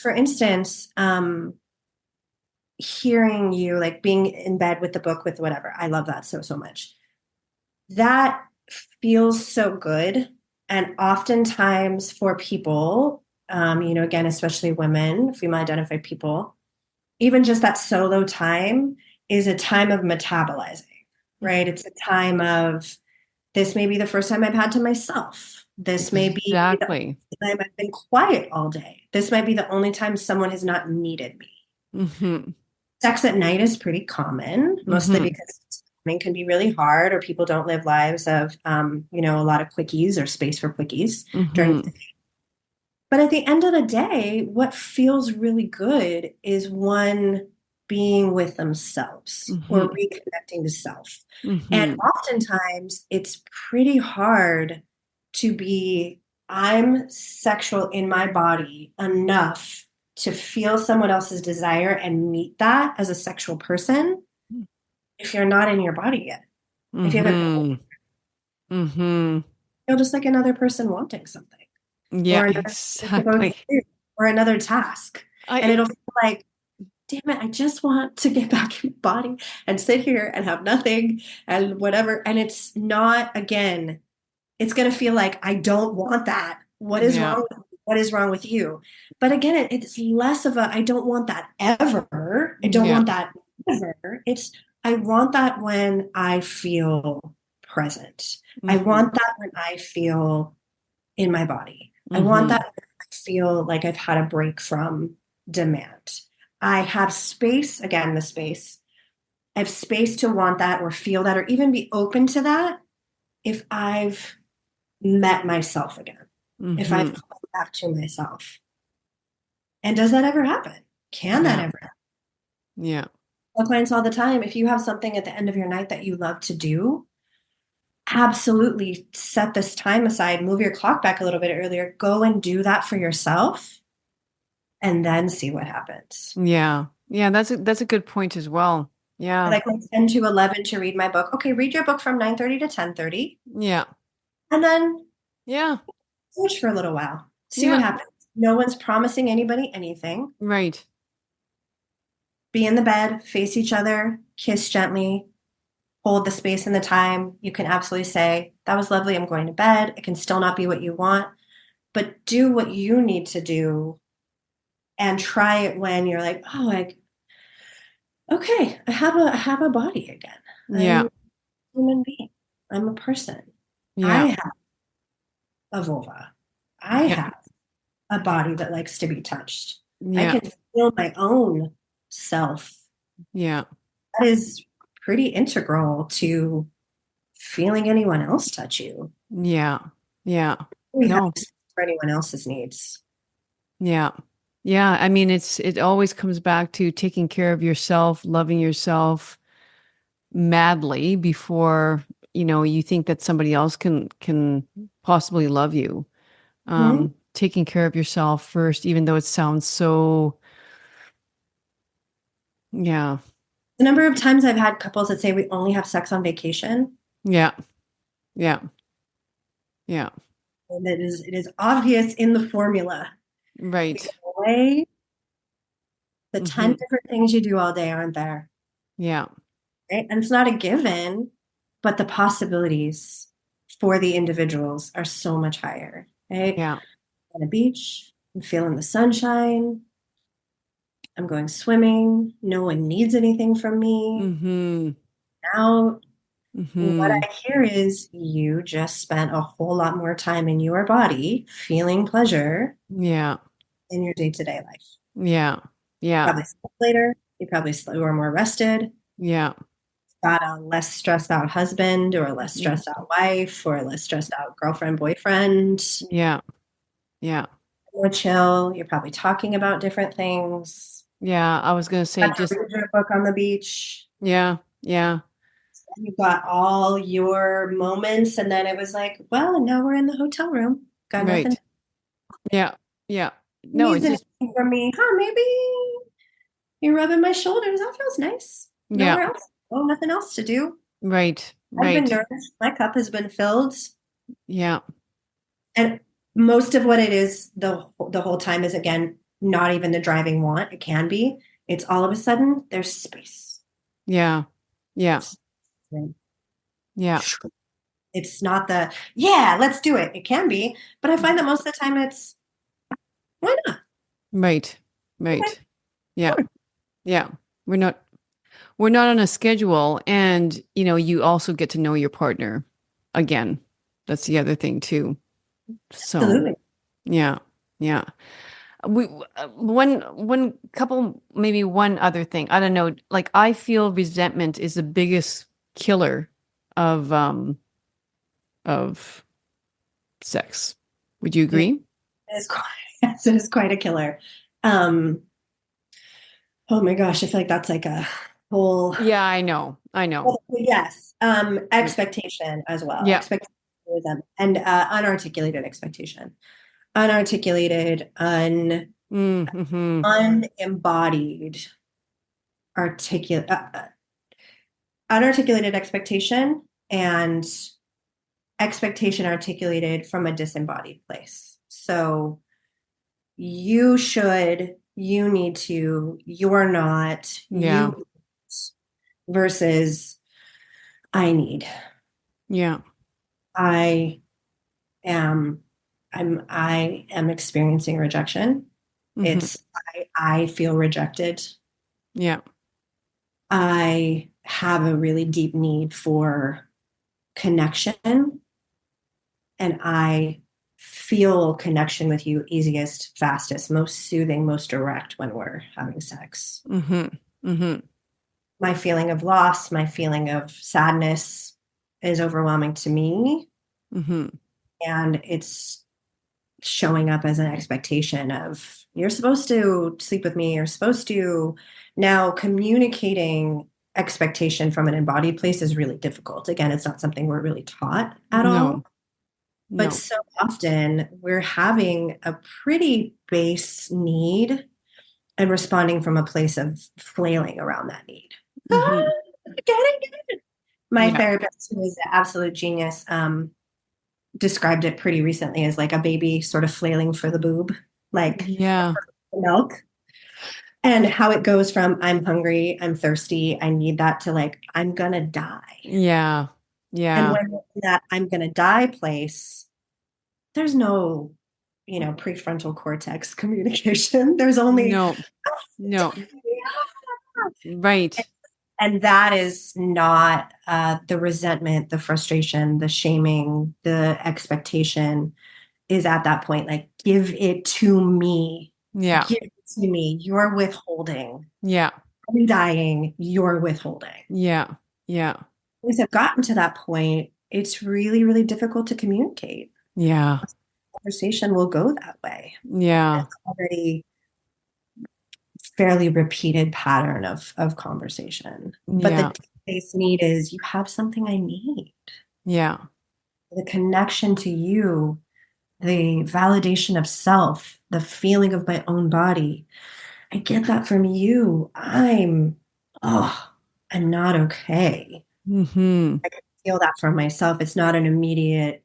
For instance, hearing you like being in bed with the book with whatever, I love that so, so much. That feels so good. And oftentimes for people, again, especially women, female identified people, even just that solo time is a time of metabolizing, right? It's a time of this may be the first time I've had to myself. This may be the Exactly. only time I've been quiet all day. This might be the only time someone has not needed me. Hmm. Sex at night is pretty common, mostly Hmm. because timing can be really hard, or people don't live lives of, a lot of quickies or space for quickies during. Hmm. But at the end of the day, what feels really good is one being with themselves or Hmm. reconnecting to self. And Hmm. oftentimes it's pretty hard to be, I'm sexual in my body enough to feel someone else's desire and meet that as a sexual person if you're not in your body yet. If you haven't, Hmm. Hmm. feel just like another person wanting something Yeah, or another thing to go exactly. through or another task. And I it'll feel like, damn it, I just want to get back in my body and sit here and have nothing and whatever. And it's not, again, it's going to feel like, I don't want that. What is yeah. wrong with me? What is wrong with you? But again, it's less of a, I don't want that ever. I don't Yeah. want that ever. It's, I want that when I feel present. I Hmm. want that when I feel in my body. I want Hmm. that when I feel like I've had a break from demand. I have space, again, the space. I have space to want that or feel that or even be open to that if I've met myself again, if I've Hmm. come back to myself. And does that ever happen? Can that Yeah. ever happen? Yeah. I tell clients all the time, if you have something at the end of your night that you love to do, absolutely set this time aside, move your clock back a little bit earlier, go and do that for yourself, and then see what happens. Yeah. Yeah. That's a good point as well. I Yeah. like my 10 to 11 to read my book. Okay, read your book from 9:30 to 10:30, Yeah. and then Yeah. switch for a little while. See what Yeah. happens. No one's promising anybody anything. Right. Be in the bed, face each other, kiss gently, hold the space and the time. You can absolutely say, that was lovely, I'm going to bed. It can still not be what you want, but do what you need to do and try it when you're like, oh, like, okay, I have a body again. I'm Yeah. a human being. I'm a person. I Yeah. have a vulva. I Yeah. have a body that likes to be touched. I Yeah. can feel my own self. Yeah. That is pretty integral to feeling anyone else touch you. Yeah. Yeah. We have No. space for anyone else's needs. Yeah. Yeah. I mean, it always comes back to taking care of yourself, loving yourself madly before, you think that somebody else can possibly love you. Mhm. Taking care of yourself first, even though it sounds so, yeah. The number of times I've had couples that say we only have sex on vacation, Yeah. Yeah. Yeah. and it is obvious in the formula. You Right. go away, the 10 Hmm. different things you do all day aren't there, Yeah. right? And it's not a given, but the possibilities for the individuals are so much higher, right? Yeah. On a beach, I'm feeling the sunshine, I'm going swimming, no one needs anything from me. Hmm. Now, what Hmm. I hear is you just spent a whole lot more time in your body feeling pleasure Yeah. in your day-to-day life. Yeah. Yeah. Probably slept later, you probably were more rested, Yeah. got a less stressed out husband or a less Mm. stressed out wife or a less stressed out girlfriend, boyfriend, Yeah. Yeah. more chill. You're probably talking about different things. Yeah. I was gonna say Got to just read your book on the beach. yeah. Yeah. You got all your moments, and then it was like, well, and now we're in the hotel room. Got nothing Right. Yeah. Yeah. No, needs it's just anything from me. Huh, maybe you're rubbing my shoulders. That feels nice. yeah. Nowhere else. Oh, nothing else to do. Right. I've been Right. nourished. My cup has been filled. Yeah. And most of what it is the whole time is again not even the driving want. It can be. It's all of a sudden there's space. Yeah. Yeah. There's Yeah. it's not the yeah, let's do it. It can be, but I find that most of the time it's why not? Right. Okay, Right. Yeah. sure. Yeah. We're not we're not on a schedule, and you also get to know your partner again. That's the other thing too. So, Absolutely. yeah. Yeah. We one couple, maybe one other thing. I don't know, like I feel resentment is the biggest killer of of sex. Would you It agree? is quite yes, it is quite a killer. Um, oh my gosh, I feel like that's like a whole Yeah, I know. I know. well, yes, expectation as well. Yeah. Expectation and unarticulated expectation. Unarticulated, Mm-hmm. unembodied, articulate, unarticulated expectation and expectation articulated from a disembodied place. So you should, you need to, you're not, Yeah. you versus I need. Yeah. I am I am experiencing rejection. Hmm. It's I feel rejected. Yeah. I have a really deep need for connection, and I feel connection with you easiest, fastest, most soothing, most direct when we're having sex. Hmm. Hmm. My feeling of loss, my feeling of sadness is overwhelming to me, Hmm. and it's showing up as an expectation of you're supposed to sleep with me, you're supposed to. Now communicating expectation from an embodied place is really difficult. Again, it's not something we're really taught at all, No. but No. so often we're having a pretty base need and responding from a place of flailing around that need. Hmm. Getting it. My Yeah. therapist, who is an absolute genius, described it pretty recently as like a baby sort of flailing for the boob, like Yeah. milk, and how it goes from I'm hungry, I'm thirsty, I need that to like I'm gonna die. Yeah. And Yeah. when we're in that I'm gonna die place, there's no, prefrontal cortex communication. There's only No. No. Right. and that is not the resentment, the frustration, the shaming, the expectation is at that point like, give it to me. Yeah. Give it to me. You're withholding. Yeah. I'm dying. You're withholding. Yeah. Yeah. Once I've gotten to that point, it's really, really difficult to communicate. Yeah. Conversation will go that way. Yeah. It's already fairly repeated pattern of conversation. But Yeah. the base need is you have something I need. Yeah. The connection to you, the validation of self, the feeling of my own body. I get that from you. Oh, I'm not okay. Hmm. I can feel that from myself. It's not an immediate,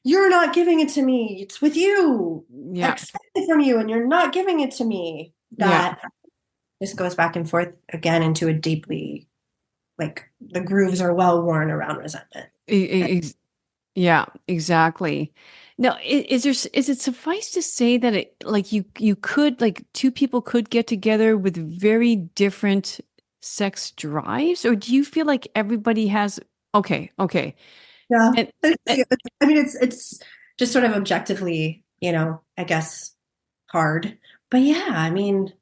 you're not giving it to me. It's with you. I Yeah. expect it from you, and you're not giving it to me. Yeah. That just goes back and forth again into a deeply, like the grooves are well worn around resentment. Yeah, exactly. Now, is it suffice to say that it like you could like two people could get together with very different sex drives, or do you feel like everybody has okay, okay. Yeah. And, and I mean, it's just sort of objectively, I guess hard. But yeah, I mean,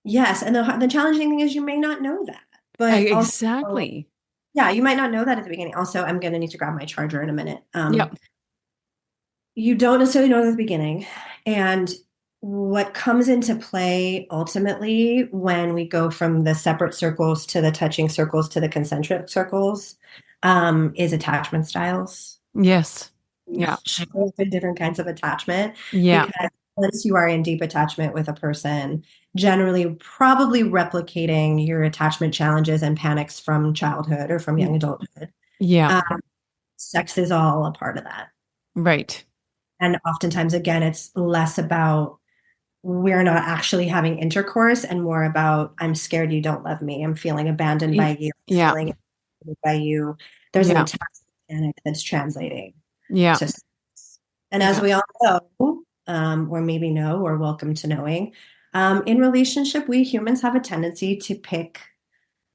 yes. And the challenging thing is you may not know that. But also, exactly. yeah, you might not know that at the beginning. Also, I'm going to need to grab my charger in a minute. Yep. You don't necessarily know at the beginning. And what comes into play ultimately when we go from the separate circles to the touching circles to the concentric circles is attachment styles. Yes. Yeah. Show up in different kinds of attachment Yeah. because once you are in deep attachment with a person, generally probably replicating your attachment challenges and panics from childhood or from young adulthood. Yeah. Um, Sex is all a part of that. Right. And oftentimes, again, it's less about we're not actually having intercourse and more about I'm scared you don't love me. I'm feeling abandoned by you, Yeah. feeling by you. There's an Yeah. attachment panic that's translating Yeah. to sex. And as Yeah. we all know, or maybe know, or welcome to knowing, in relationship, we humans have a tendency to pick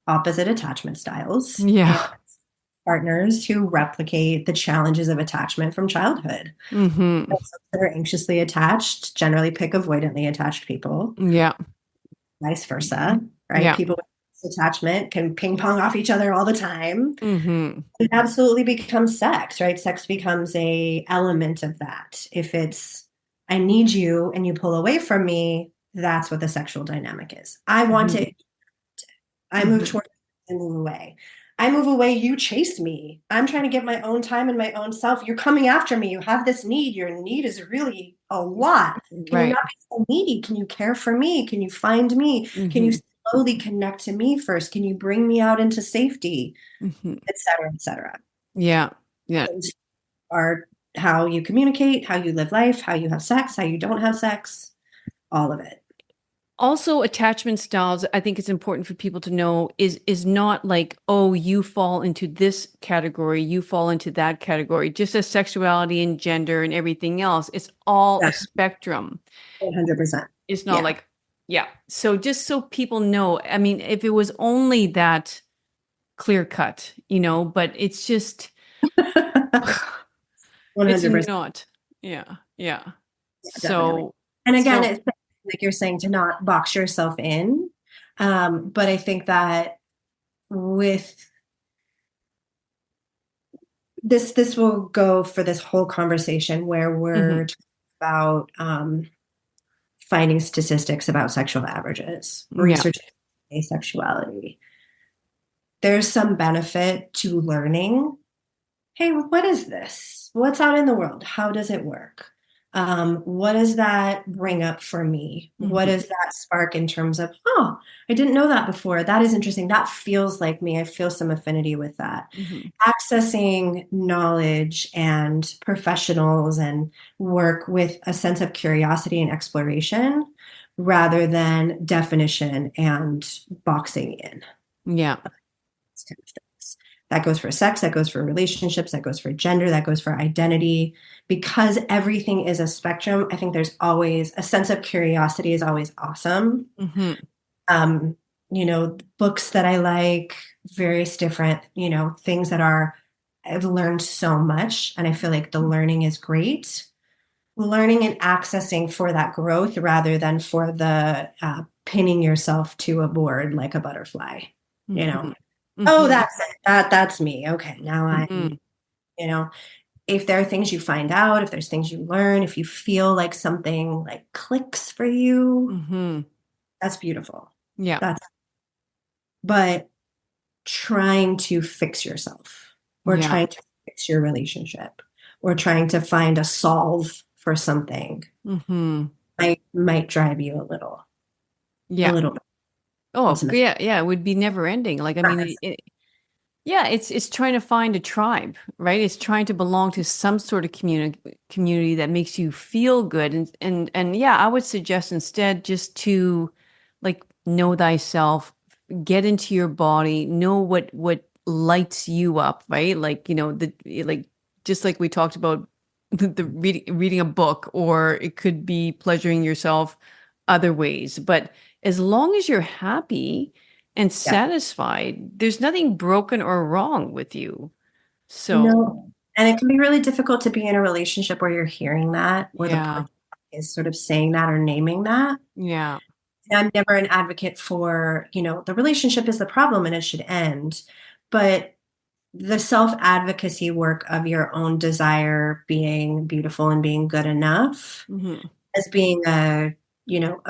opposite attachment styles and Yeah. partners who replicate the challenges of attachment from childhood. Hmm. Folks that are anxiously attached generally pick avoidantly attached people, Yeah. vice versa, right? Yeah. People with attachment can ping pong off each other all the time. Hmm. It absolutely becomes sex, right? Sex becomes a element of that. If it's I need you and you pull away from me, that's what the sexual dynamic is. I want Hmm. it. I move Hmm. toward and move away. I move away, you chase me. I'm trying to get my own time and my own self. You're coming after me. You have this need. Your need is really a lot. Can you Right. not be so needy? Can you care for me? Can you find me? Can you Hmm. slowly connect to me first? Can you bring me out into safety, Hmm. et cetera, et cetera? Yeah. Yeah. Those are how you communicate, how you live life, how you have sex, how you don't have sex, all of it. Also, attachment styles, I think it's important for people to know is not like, oh, you fall into this category, you fall into that category, just as sexuality and gender and everything else. It's all a Yeah, spectrum. 100%. It's not Yeah. like, yeah. So just so people know, I mean, if it was only that clear cut, but it's just, it's 100%. not. Yeah. Yeah. Yeah, definitely. So, And again, so, it's like you're saying to not box yourself in. But I think that with this will go for this whole conversation where we're mhm. talking about finding statistics about sexual averages, Yeah. research asexuality. There's some benefit to learning, hey, what is this? What's out in the world? How does it work? What does that bring up for me? What Mhm. does that spark in terms of, oh, I didn't know that before. That is interesting. That feels like me. I feel some affinity with that. Mhm. Accessing knowledge and professionals and work with a sense of curiosity and exploration rather than definition and boxing in Yeah. kind of things. That goes for sex, that goes for relationships, that goes for gender, that goes for identity. Because everything is a spectrum, I think there's always a sense of curiosity is always awesome. Mhm. Um, books that I like, various different, things that are, I've learned so much and I feel like the learning is great. Learning and accessing for that growth rather than for the pinning yourself to a board like a butterfly, you know. Mhm. Oh, Mhm. that's it. That's me. Okay, now Mhm. you know, if there are things you find out, if there's things you learn, if you feel like something like clicks for you, Mhm. that's beautiful. Yeah. That's but trying to fix yourself or Yeah. trying to fix your relationship or trying to find a solve for something Mhm. might drive you a Yeah. little bit Oh, into yeah, yeah, it would be never ending. Like, I mean, madness. yeah, it's trying to find a tribe, right? It's trying to belong to some sort of community that makes you feel good. And yeah, I would suggest instead just to like know thyself, get into your body, know what lights you up, right? Like, like just like we talked about the reading a book, or it could be pleasuring yourself other ways. But as long as you're happy and Yeah. satisfied, there's nothing broken or wrong with you. So, No. And it can be really difficult to be in a relationship where you're hearing that, or the yeah, partner is sort of saying that or naming that. yeah, I'm never an advocate for, the relationship is the problem and it should end. But the self advocacy work of your own desire being beautiful and being good enough hmm as being a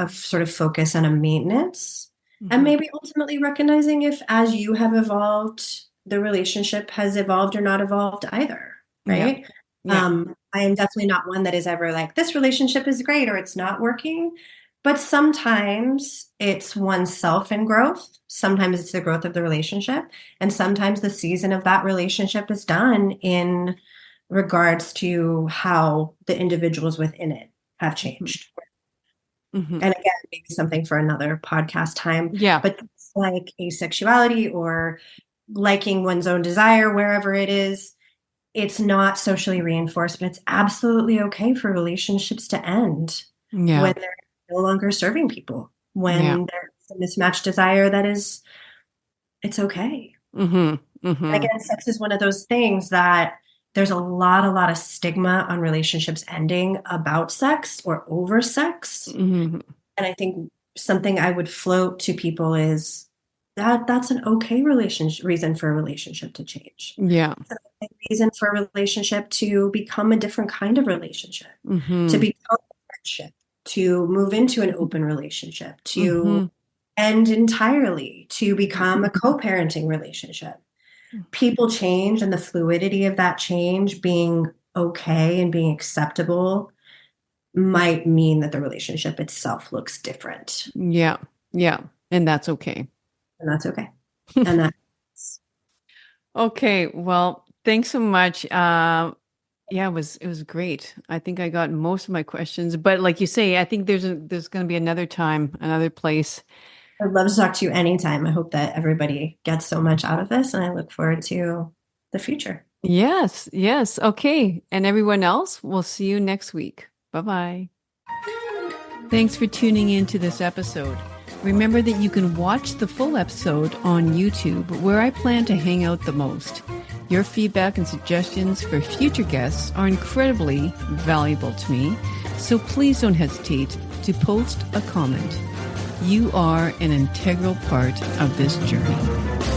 sort of focus and a maintenance. And hmm maybe ultimately recognizing if as you have evolved, the relationship has evolved or not evolved either, yeah, right? yeah, I am definitely not one that is ever like, this relationship is great or it's not working. But sometimes it's oneself in growth. Sometimes it's the growth of the relationship. And sometimes the season of that relationship is done in regards to how the individuals within it have hmm changed. hmm And again, maybe something for another podcast time, yeah, but it's like asexuality or liking one's own desire, wherever it is, it's not socially reinforced, but it's absolutely okay for relationships to end yeah, when they're no longer serving people, yeah, when there's a mismatched desire it's okay. hmm And hmm again, sex is one of those things that there's a lot of stigma on relationships ending about sex or over sex. hmm And I think something I would float to people is that's an okay relationship reason for a relationship to change. yeah, It's an okay reason for a relationship to become a different kind of relationship, to hmm become a friendship, to move into an open relationship, to hmm end entirely, to become a co-parenting relationship. People change and the fluidity of that change being okay and being acceptable might mean that the relationship itself looks different. yeah, yeah, and that's okay. And that's okay. And that's Okay, well, Thanks so much. Yeah, it was great. I think I got most of my questions, but like you say, I think there's going to be another time, another place. I'd love to talk to you anytime. I hope that everybody gets so much out of this, and I look forward to the future. Yes, yes. Okay. And everyone else, we'll see you next week. Bye-bye. Thanks for tuning in to this episode. Remember that you can watch the full episode on YouTube, where I plan to hang out the most. Your feedback and suggestions for future guests are incredibly valuable to me, so please don't hesitate to post a comment. You are an integral part of this journey.